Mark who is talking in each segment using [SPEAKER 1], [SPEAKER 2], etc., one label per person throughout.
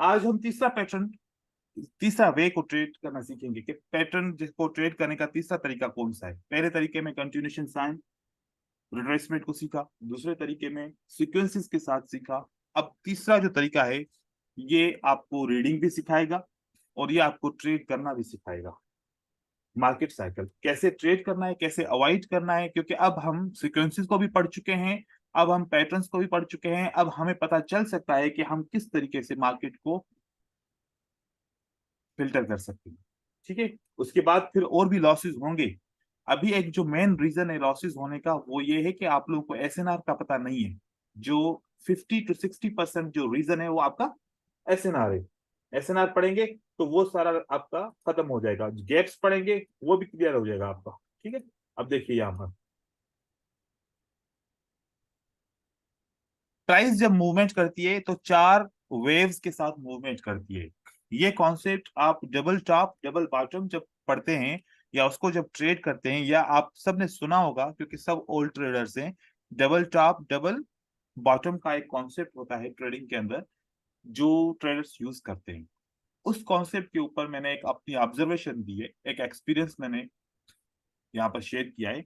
[SPEAKER 1] आज हम तीसरा वे को ट्रेड करना सीखेंगे कि पैटर्न जिसको ट्रेड करने का तीसरा तरीका कौन सा है। पहले तरीके में कंटिन्यूएशन साइन रिट्रेसमेंट को सीखा, दूसरे तरीके में सीक्वेंसेस के साथ सीखा। अब तीसरा जो तरीका है ये आपको रीडिंग भी सिखाएगा और ये आपको ट्रेड करना भी सिखाएगा। मार्केट साइकिल कैसे ट्रेड करना है, कैसे अवॉइड करना है, क्योंकि अब हम सीक्वेंसेस को भी पढ़ चुके हैं, अब हम पैटर्न्स को भी पढ़ चुके हैं। अब हमें पता चल सकता है कि हम किस तरीके से मार्केट को फिल्टर कर सकते हैं। ठीक है, उसके बाद फिर और भी लॉसेस होंगे। अभी एक जो मेन रीजन है लॉसेस होने का वो ये है कि आप लोगों को एसएनआर का पता नहीं है। जो 50 to 60% जो रीजन है वो आपका एसएनआर है। एसएनआर पढ़ेंगे तो वो सारा आपका खत्म हो जाएगा, गैप्स पढ़ेंगे वो भी क्लियर हो जाएगा आपका। ठीक है, अब देखिए यहाँ पर प्राइस जब मूवमेंट करती है तो चार वेव्स के साथ मूवमेंट करती है। ये कॉन्सेप्ट आप डबल टॉप डबल बॉटम जब पढ़ते हैं या उसको जब ट्रेड करते हैं, या आप सबने सुना होगा क्योंकि सब ओल्ड ट्रेडर्स हैं, डबल टॉप डबल बॉटम का एक कॉन्सेप्ट होता है ट्रेडिंग के अंदर जो ट्रेडर्स यूज करते हैं। उस कॉन्सेप्ट के ऊपर मैंने एक अपनी ऑब्जर्वेशन दी है, एक एक्सपीरियंस मैंने यहाँ पर शेयर किया है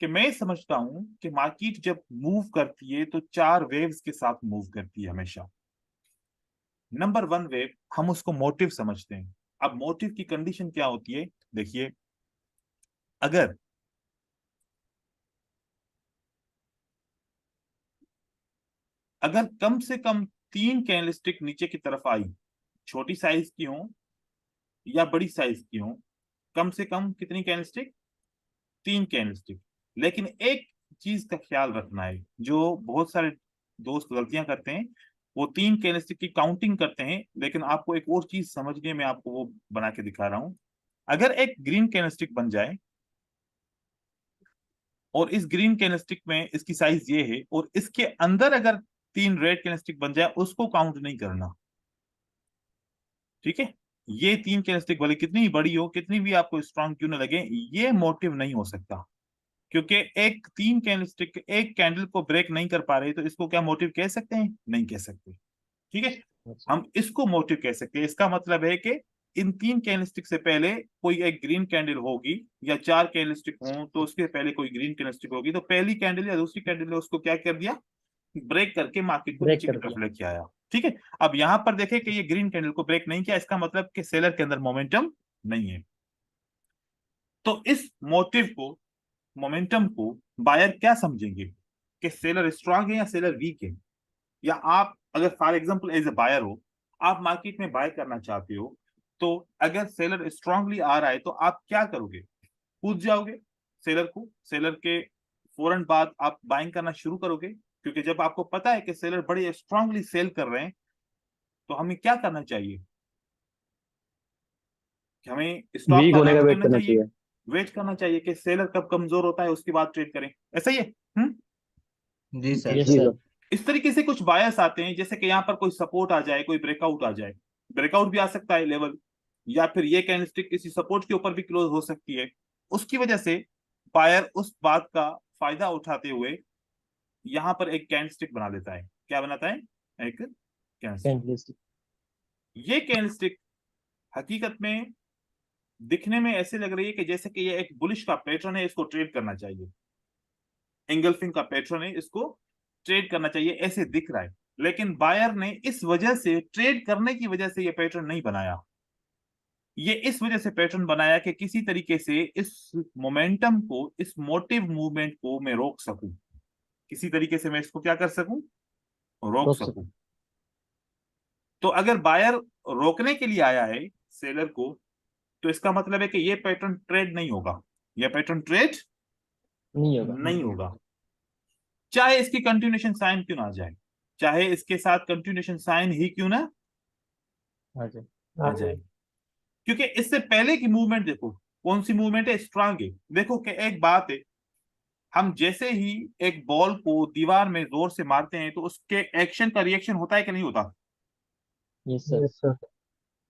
[SPEAKER 1] कि मैं समझता हूं कि मार्केट जब मूव करती है तो चार वेव्स के साथ मूव करती है हमेशा। नंबर वन वेव हम उसको मोटिव समझते हैं। अब मोटिव की कंडीशन क्या होती है, देखिए, अगर अगर कम से कम तीन कैंडलस्टिक नीचे की तरफ आई, छोटी साइज की हो या बड़ी साइज की हो, कम से कम कितनी कैंडलस्टिक, तीन कैंडलस्टिक। लेकिन एक चीज का ख्याल रखना है, जो बहुत सारे दोस्त गलतियां करते हैं, वो तीन कैंडलस्टिक की काउंटिंग करते हैं, लेकिन आपको एक और चीज समझने में आपको वो बना के दिखा रहा हूं। अगर एक ग्रीन कैंडलस्टिक बन जाए और इस ग्रीन कैंडलस्टिक में इसकी साइज ये है और इसके अंदर अगर तीन रेड कैंडलस्टिक बन जाए उसको काउंट नहीं करना। ठीक है, ये तीन कैंडलस्टिक भले कितनी ही बड़ी हो, कितनी भी आपको स्ट्रांग क्यों ना लगे, ये मोटिव नहीं हो सकता। क्योंकि एक तीन कैंडलस्टिक एक कैंडल को ब्रेक नहीं कर पा रहे तो इसको क्या मोटिव कह सकते हैं? नहीं कह सकते। ठीक है, हम इसको मोटिव कह सकते हैं। इसका मतलब है कि इन तीन कैंडलस्टिक से पहले कोई एक ग्रीन कैंडल होगी, या चार कैंडलस्टिक हों तो उसके पहले कोई ग्रीन कैंडलस्टिक होगी, तो पहली कैंडल या दूसरी कैंडल ने उसको क्या कर दिया, ब्रेक करके मार्केट को
[SPEAKER 2] ब्रेक
[SPEAKER 1] नीचे की
[SPEAKER 2] कर
[SPEAKER 1] तरफ
[SPEAKER 2] दिया।
[SPEAKER 1] लेके आया। ठीक है, अब यहां पर देखें कि ये ग्रीन कैंडल को ब्रेक नहीं किया, इसका मतलब कि सेलर के अंदर मोमेंटम नहीं है। तो इस मोटिव को, मोमेंटम को बायर क्या समझेंगे कि सेलर स्ट्रांग है या सेलर वीक है। या आप अगर for example as a buyer हो, आप मार्केट में बाय करना चाहते हो, तो अगर सेलर स्ट्रांगली आ रहा है तो आप क्या करोगे? कूद जाओगे सेलर को, सेलर के फौरन बाद आप बाइंग करना शुरू करोगे, क्योंकि जब आपको पता है कि सेलर बड़े स्ट्रांगली सेल कर रहे हैं तो हमें क्या करना चाहिए कि हमें स्टॉप
[SPEAKER 2] वीक
[SPEAKER 1] लॉस
[SPEAKER 2] होने का
[SPEAKER 1] ऐड
[SPEAKER 2] वेट
[SPEAKER 1] करना
[SPEAKER 2] करना
[SPEAKER 1] चाहिए,
[SPEAKER 2] चाहिए।
[SPEAKER 1] वेट करना चाहिए कि सेलर कब कमजोर होता है उसके बाद ट्रेड करें। ऐसा ही है।
[SPEAKER 3] जी सर।
[SPEAKER 2] जी सर।
[SPEAKER 1] इस तरीके से कुछ बायस आते हैं, जैसे कि यहाँ पर कोई सपोर्ट आ जाए, कोई ब्रेकआउट आ जाए, ब्रेकआउट भी आ सकता है लेवल, या फिर ये कैंडलस्टिक किसी सपोर्ट के ऊपर भी क्लोज हो सकती है। उसकी वजह से बायर उस बात का फायदा उठाते हुए यहाँ पर एक कैंडलस्टिक बना देता है। क्या बनाता है? एक कैंडलस्टिक।
[SPEAKER 2] कैंडलस्टिक।
[SPEAKER 1] ये कैंडलस्टिक हकीकत में दिखने में ऐसे लग रही है कि जैसे कि ये एक बुलिश का पैटर्न है, इसको ट्रेड करना चाहिए, एंगल्फिंग का पैटर्न है, इसको ट्रेड करना चाहिए, ऐसे दिख रहा है। लेकिन बायर ने इस वजह से, ट्रेड करने की वजह से ये पैटर्न नहीं बनाया। ये इस वजह से पैटर्न बनाया कि किसी तरीके से इस मोमेंटम को, इस मोटिव मूवमेंट को मैं रोक सकूं, किसी तरीके से मैं इसको क्या कर सकूं, रोक
[SPEAKER 2] रोक सकते।
[SPEAKER 1] सकूं। तो अगर बायर रोकने के लिए आया है सेलर को, तो इसका मतलब है कि ये पैटर्न ट्रेड नहीं होगा, यह पैटर्न ट्रेड
[SPEAKER 2] नहीं होगा।
[SPEAKER 1] नहीं होगा, चाहे इसकी कंटिन्यूएशन साइन क्यों ना आ जाए, चाहे इसके साथ कंटिन्यूएशन साइन ही क्यों ना
[SPEAKER 2] हाँ जी।
[SPEAKER 1] आ जाए। क्योंकि इससे पहले की मूवमेंट देखो, कौन सी मूवमेंट है, स्ट्रांग है। देखो कि एक बात है, हम जैसे ही एक बॉल को दीवार में जोर से मारते हैं तो उसके एक्शन का रिएक्शन होता है कि नहीं होता?
[SPEAKER 2] Yes sir.
[SPEAKER 3] Yes sir.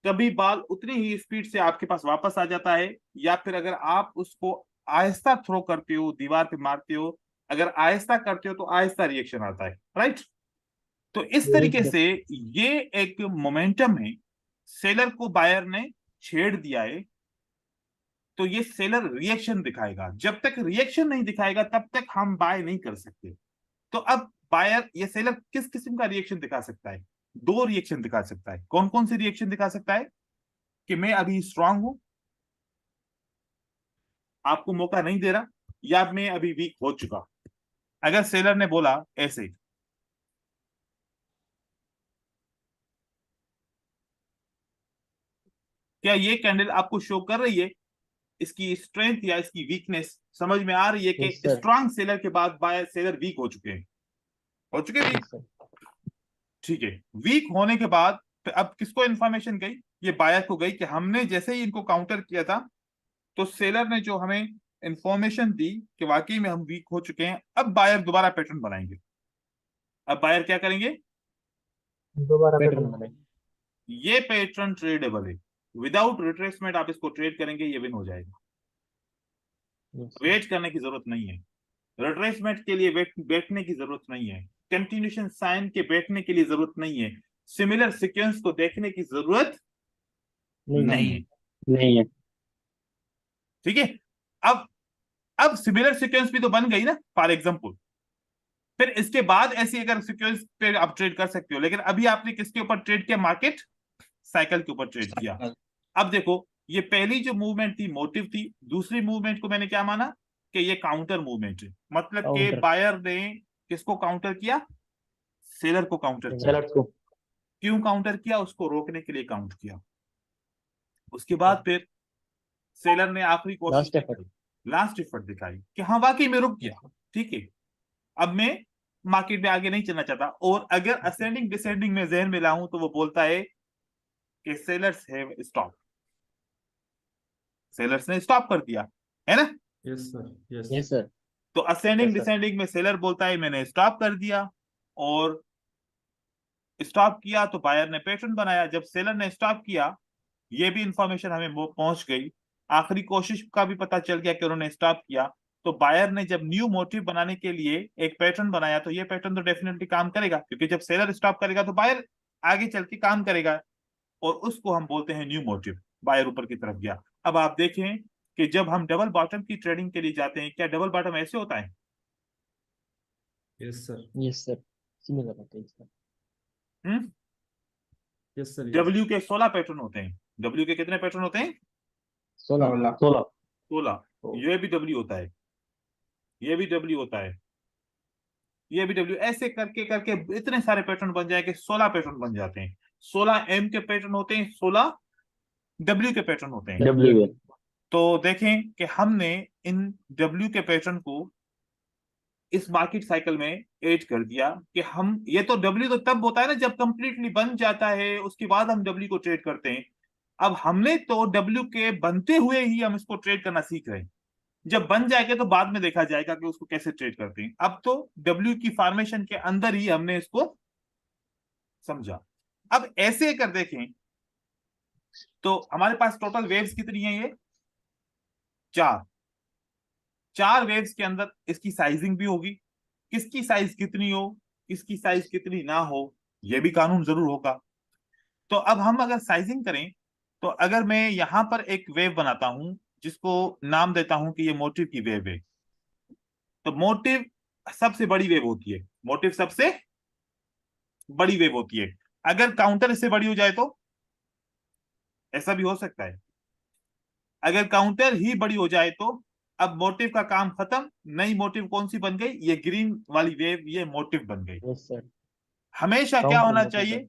[SPEAKER 1] कभी बॉल उतनी ही स्पीड से आपके पास वापस आ जाता है, या फिर अगर आप उसको आहिस्ता थ्रो करते हो, दीवार पे मारते हो, अगर आहिस्ता करते हो तो आहिस्ता रिएक्शन आता है, राइट? तो इस तरीके से ये एक मोमेंटम है, सेलर को बायर ने छेड़ दिया है, तो ये सेलर रिएक्शन दिखाएगा। जब तक रिएक्शन नहीं दिखाएगा तब तक हम बाय नहीं कर सकते। तो अब बायर, ये सेलर किस किस्म का रिएक्शन दिखा सकता है? दो रिएक्शन दिखा सकता है। कौन कौन सी रिएक्शन दिखा सकता है? कि मैं अभी स्ट्रांग हूं, आपको मौका नहीं दे रहा, या मैं अभी वीक हो चुका। अगर सेलर ने बोला ऐसे, क्या ये कैंडल आपको शो कर रही है इसकी स्ट्रेंथ या इसकी वीकनेस? समझ में आ रही है कि
[SPEAKER 2] Yes, sir.
[SPEAKER 1] स्ट्रांग सेलर के बाद बायर सेलर वीक हो चुके हैं, हो चुके वीक।
[SPEAKER 2] Yes, sir.
[SPEAKER 1] ठीक है, वीक होने के बाद अब किसको इन्फॉर्मेशन गई? ये बायर को गई कि हमने जैसे ही इनको काउंटर किया था, तो सेलर ने जो हमें इंफॉर्मेशन दी कि वाकई में हम वीक हो चुके हैं। अब बायर दोबारा पैटर्न बनाएंगे। अब बायर क्या करेंगे?
[SPEAKER 2] दोबारा पैटर्न बनाएंगे।
[SPEAKER 1] ये पैटर्न ट्रेडेबल है, विदाउट रिट्रेसमेंट आप इसको ट्रेड करेंगे, ये विन हो जाएगा।
[SPEAKER 2] Yes, sir.
[SPEAKER 1] वेट करने की जरूरत नहीं है, रिट्रेसमेंट के लिए बैठने की जरूरत नहीं है, कंटिन्यूएशन साइन के बैठने के लिए जरूरत नहीं है, सिमिलर सीक्वेंस को देखने की जरूरत नहीं है।
[SPEAKER 2] नहीं है।
[SPEAKER 1] ठीक है, अब सिमिलर सीक्वेंस भी तो बन गई ना, फॉर एग्जांपल। फिर इसके बाद ऐसी अगर सीक्वेंस पे आप ट्रेड कर सकते हो, लेकिन अभी आपने किसके ऊपर ट्रेड किया? मार्केट साइकिल के ऊपर ट्रेड किया। अब देखो, ये पहली जो मूवमेंट थी मोटिव थी, दूसरी मूवमेंट को मैंने क्या माना? कि ये काउंटर मूवमेंट है। मतलब कि
[SPEAKER 2] Counter.
[SPEAKER 1] बायर ने किसको काउंटर किया? सेलर को काउंटर किया।
[SPEAKER 2] सेलर को।
[SPEAKER 1] क्यों काउंटर किया? उसको रोकने के लिए काउंट किया। उसके बाद फिर सेलर ने आखिरी कोशिश
[SPEAKER 2] लास्ट एफर्ट।
[SPEAKER 1] लास्ट एफर्ट दिखाई कि हाँ वाकई में रुक गया, ठीक है, अब मैं मार्केट में आगे नहीं चलना चाहता। और अगर असेंडिंग डिसेंडिंग में जहन में लाऊं तो वो बोलता है कि सेलर्स हैव स्टॉप, सेलर्स ने स्टॉप कर दिया, है ना?
[SPEAKER 3] Yes sir, yes
[SPEAKER 2] yes sir.
[SPEAKER 1] तो असेंडिंग
[SPEAKER 2] Yes, sir.
[SPEAKER 1] डिसेंडिंग में सेलर बोलता है मैंने स्टॉप कर दिया, और स्टॉप किया तो बायर ने पैटर्न बनाया। जब सेलर ने स्टॉप किया, ये भी इंफॉर्मेशन हमें पहुंच गई, आखिरी कोशिश का भी पता चल गया कि उन्होंने स्टॉप किया। तो बायर ने जब न्यू मोटिव बनाने के लिए एक पैटर्न बनाया, तो ये पैटर्न तो डेफिनेटली काम करेगा, क्योंकि जब सेलर स्टॉप करेगा तो बायर आगे चल के काम करेगा, और उसको हम बोलते हैं न्यू मोटिव। बायर ऊपर की तरफ गया। अब आप देखें कि जब हम डबल बॉटम की ट्रेडिंग के लिए जाते हैं, क्या डबल बॉटम ऐसे होता है?
[SPEAKER 3] Yes sir,
[SPEAKER 2] yes sir. Similar होता है इसका।
[SPEAKER 3] यस सर,
[SPEAKER 1] डब्ल्यू के 16 पैटर्न होते हैं। डब्ल्यू के कितने पैटर्न होते हैं?
[SPEAKER 2] 16।
[SPEAKER 1] 16। ये भी डब्ल्यू होता है, ये भी डब्ल्यू होता है, ये भी डब्ल्यू, ऐसे करके करके इतने सारे पैटर्न बन जाए कि 16 पैटर्न बन जाते हैं। 16 एम के पैटर्न होते हैं, 16 डब्ल्यू के पैटर्न होते हैं।
[SPEAKER 2] डब्ल्यू।
[SPEAKER 1] तो देखें कि हमने इन डब्ल्यू के पैटर्न को इस मार्केट साइकिल में ऐड कर दिया कि हम, ये तो डब्ल्यू तो तब होता है ना जब कंप्लीटली बन जाता है, उसके बाद हम डब्ल्यू को ट्रेड करते हैं। अब हमने तो डब्ल्यू के बनते हुए ही हम इसको ट्रेड करना सीख रहे हैं, जब बन जाएगा तो बाद में देखा जाएगा कि उसको कैसे ट्रेड करते हैं। अब तो डब्ल्यू की फॉर्मेशन के अंदर ही हमने इसको समझा। अब ऐसे कर देखें तो हमारे पास टोटल वेव्स कितनी है? ये 4 वेव्स के अंदर इसकी साइजिंग भी होगी, किसकी साइज कितनी हो, किसकी साइज कितनी ना हो, यह भी कानून जरूर होगा। तो अब हम अगर साइजिंग करें, तो अगर मैं यहां पर एक वेव बनाता हूं जिसको नाम देता हूं कि ये मोटिव की वेव है, तो मोटिव सबसे बड़ी वेव होती है, मोटिव सबसे बड़ी वेव होती है। अगर काउंटर इससे बड़ी हो जाए तो ऐसा भी हो सकता है, अगर काउंटर ही बड़ी हो जाए तो अब मोटिव का काम खत्म। नई मोटिव कौन सी बन गई? ये ग्रीन वाली वेव, ये मोटिव बन गई।
[SPEAKER 2] Yes sir.
[SPEAKER 1] हमेशा क्या होना चाहिए?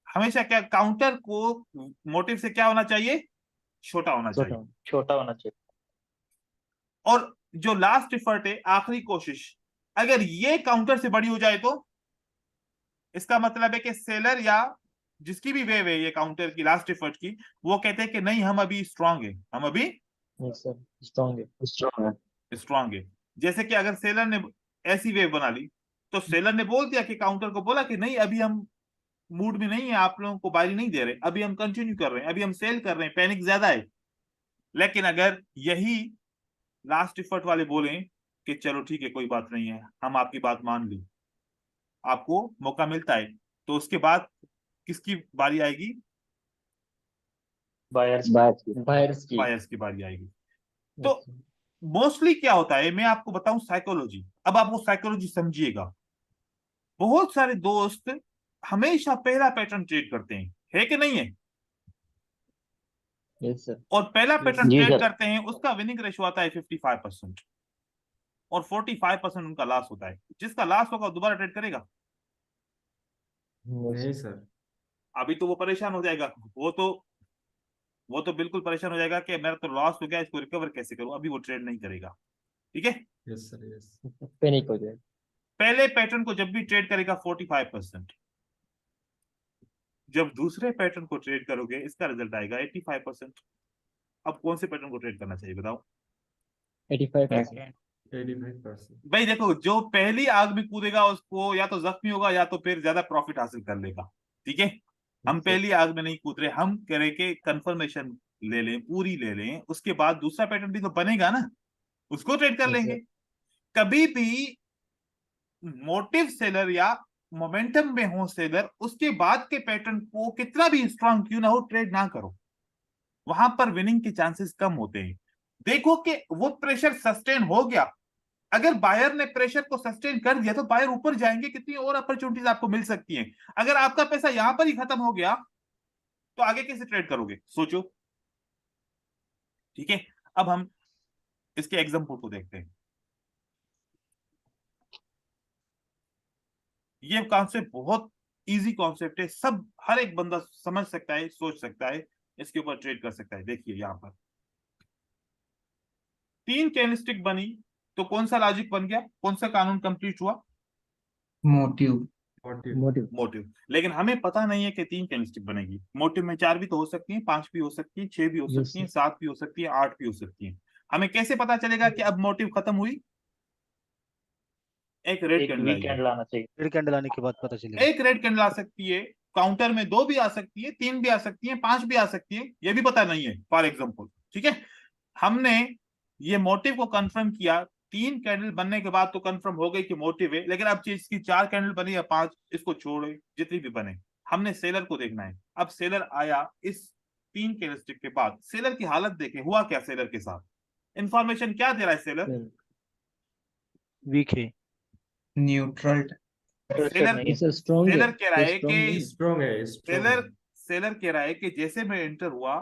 [SPEAKER 1] हमेशा क्या काउंटर को मोटिव से क्या होना चाहिए? छोटा होना चाहिए।
[SPEAKER 2] छोटा होना चाहिए।
[SPEAKER 1] और जो लास्ट एफर्ट है, आखिरी कोशिश, अगर ये काउंटर से बड़ी हो जाए तो इसका मतलब है कि सेलर या जिसकी भी वेव है ये काउंटर की लास्ट एफर्ट की, वो कहते हैं कि नहीं हम अभी स्ट्रांग है, हम अभी
[SPEAKER 2] यस सर। स्ट्रांग है।
[SPEAKER 1] स्ट्रांग है। जैसे कि अगर सेलर ने ऐसी वेव बना ली, तो सेलर ने बोल दिया कि काउंटर को बोला कि नहीं अभी हम मूड में नहीं है, आप लोगों को बारी नहीं दे रहे, अभी हम कंटिन्यू कर रहे हैं, अभी हम सेल कर रहे हैं, पैनिक ज्यादा है। लेकिन अगर यही लास्ट एफर्ट वाले बोले कि चलो ठीक है कोई बात नहीं है, हम आपकी बात मान ली, आपको मौका मिलता है तो उसके बाद किसकी बारी आएगी?
[SPEAKER 2] बायर्स
[SPEAKER 1] बायर्स की बारी आएगी। तो मोस्टली क्या होता है, मैं आपको बताऊं साइकोलॉजी, अब आप वो साइकोलॉजी समझिएगा। बहुत सारे दोस्त हमेशा पहला पैटर्न ट्रेड करते हैं, है कि नहीं है?
[SPEAKER 2] Yes sir.
[SPEAKER 1] और पहला पैटर्न
[SPEAKER 2] जी
[SPEAKER 1] ट्रेड
[SPEAKER 2] सर।
[SPEAKER 1] करते हैं, उसका विनिंग रेशियो आता है 55% और 45% उनका लॉस होता है। जिसका लॉस होगा वो दोबारा ट्रेड करेगा?
[SPEAKER 3] नहीं सर।
[SPEAKER 1] अभी तो वो परेशान हो जाएगा, वो तो बिल्कुल परेशान हो जाएगा कि मेरा तो लॉस हो गया, इसको रिकवर कैसे करूं। अभी वो ट्रेड नहीं करेगा, ठीक है?
[SPEAKER 3] Yes sir, yes.
[SPEAKER 2] पैनिक हो जाए।
[SPEAKER 1] पहले पैटर्न को जब भी ट्रेड करेगा 45%, जब दूसरे पैटर्न को ट्रेड करोगे इसका रिजल्ट आएगा 85%। अब कौन से पैटर्न को ट्रेड करना चाहिए बताओ?
[SPEAKER 2] 85%।
[SPEAKER 3] 85%।
[SPEAKER 1] भाई देखो, जो पहली आग में कूदेगा उसको या तो जख्मी होगा या तो फिर ज्यादा प्रॉफिट हासिल कर लेगा, ठीक है? हम पहली आग में नहीं कूद रहे, हम करें के कंफर्मेशन ले लें, पूरी ले लें, उसके बाद दूसरा पैटर्न भी तो बनेगा ना, उसको ट्रेड कर लेंगे। कभी भी मोटिव सेलर या मोमेंटम में हो सेलर, उसके बाद के पैटर्न को कितना भी स्ट्रांग क्यों ना हो ट्रेड ना करो, वहां पर विनिंग के चांसेस कम होते हैं। देखो कि वो प्रेशर सस्टेन हो गया, अगर बायर ने प्रेशर को सस्टेन कर दिया तो बायर ऊपर जाएंगे, कितनी और अपॉर्चुनिटीज आपको मिल सकती हैं। अगर आपका पैसा यहां पर ही खत्म हो गया तो आगे कैसे ट्रेड करोगे, सोचो, ठीक है? अब हम इसके एग्जांपल को देखते हैं। ये कॉन्सेप्ट बहुत इजी कॉन्सेप्ट है, सब हर एक बंदा समझ सकता है, सोच सकता है, इसके ऊपर ट्रेड कर सकता है। देखिए यहां पर 3 कैंडलस्टिक बनी, तो कौन सा लॉजिक बन गया, कौन सा कानून कंप्लीट हुआ?
[SPEAKER 3] मोटिव।
[SPEAKER 1] मोटिव। लेकिन हमें पता नहीं है कि 3 कैंडलस्टिक बनेगी। मोटिव में 4 भी तो हो सकती है, 5 भी हो सकती है, 6 भी हो सकती है, 7 भी हो सकती है, 8 भी हो सकती है। हमें कैसे पता चलेगा कि अब मोटिव खत्म हुई? एक रेड कैंडल
[SPEAKER 2] वीकेंड लाना चाहिए।
[SPEAKER 4] रेड कैंडल आने के बाद पता चलेगा।
[SPEAKER 1] एक रेड कैंडल आ सकती है, काउंटर में 2 भी आ सकती है, 3 भी आ सकती है, 5 भी आ सकती है, ये भी पता नहीं है फॉर एग्जाम्पल, ठीक है? हमने ये मोटिव को कंफर्म किया, 3 कैंडल बनने के बाद तो कंफर्म हो गई कि मोटिव है, लेकिन अब चीज की 4 कैंडल बनी या 5, इसको छोड़े, जितनी भी बने, हमने सेलर को देखना है। अब सेलर आया इस 3 कैंडलस्टिक के बाद, सेलर की हालत देखें, हुआ क्या सेलर के साथ, इंफॉर्मेशन क्या दे रहा है सेलर?
[SPEAKER 4] वीक है।
[SPEAKER 3] न्यूट्रल।
[SPEAKER 1] सेलर कह रहा है कि
[SPEAKER 3] स्ट्रॉन्ग है, स्ट्रॉन्ग है।
[SPEAKER 1] सेलर कह रहा है कि जैसे मैं एंटर हुआ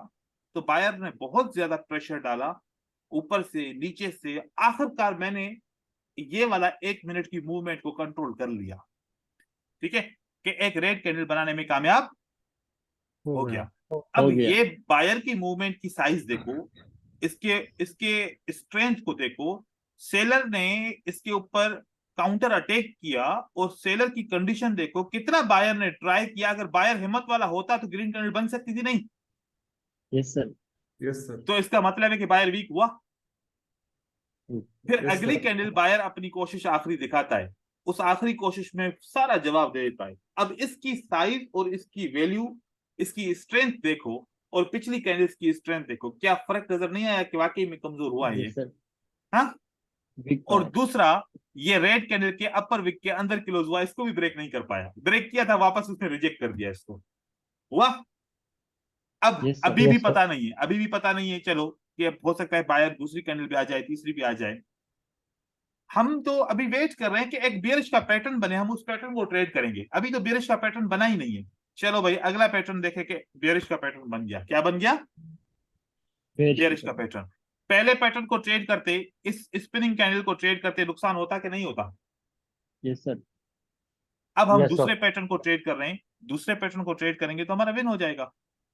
[SPEAKER 1] तो बायर ने बहुत ज्यादा प्रेशर डाला, ऊपर से नीचे से, आखिरकार मैंने ये वाला 1 मिनट की मूवमेंट को कंट्रोल कर लिया, ठीक है? कि एक रेड कैंडल बनाने में कामयाब हो गया। अब ये बायर की मूवमेंट की साइज देखो, इसके इसके स्ट्रेंथ को देखो, सेलर ने इसके ऊपर काउंटर अटैक किया, और सेलर की कंडीशन देखो, कितना बायर ने ट्राई किया। अगर बायर हिम्मत वाला होता तो ग्रीन कैंडल बन सकती थी, नहीं?
[SPEAKER 2] Yes sir.
[SPEAKER 3] Yes sir.
[SPEAKER 1] तो इसका मतलब है कि बायर वीक हुआ। फिर
[SPEAKER 3] Yes,
[SPEAKER 1] अगली
[SPEAKER 3] sir.
[SPEAKER 1] कैंडल बायर अपनी कोशिश आखिरी दिखाता है, उस आखिरी कोशिश में सारा जवाब दे देता है। अब इसकी साइज और इसकी वैल्यू, इसकी स्ट्रेंथ देखो, और पिछली कैंडल्स की स्ट्रेंथ देखो, क्या फर्क नजर नहीं आया कि वाकई में कमजोर हुआ है ये? हाँ? और दूसरा, ये रेड कैंडल के अपर विक के अंदर क्लोज हुआ, इसको भी ब्रेक नहीं कर पाया, ब्रेक किया था वापस उसने रिजेक्ट कर दिया इसको, हुआ? अब अभी भी पता नहीं है, अभी भी पता नहीं है, चलो कि हो सकता है बायर दूसरी कैंडल भी आ जाए, तीसरी भी आ जाए। हम तो अभी वेट कर रहे हैं कि एक बियरिश का पैटर्न बने, हम उस पैटर्न को ट्रेड करेंगे। अभी तो बियरिश का पैटर्न बना ही नहीं है। चलो भाई अगला पैटर्न देखें कि बियरिश का पैटर्न बन गया, क्या बन गया? बियरिश का पैटर्न। पहले पैटर्न को ट्रेड करते, इस स्पिनिंग कैंडल को ट्रेड करते, नुकसान होता कि नहीं होता?
[SPEAKER 2] Yes sir.
[SPEAKER 1] अब हम दूसरे पैटर्न को ट्रेड कर रहे हैं, दूसरे पैटर्न को ट्रेड करेंगे तो हमारा विन हो जाएगा।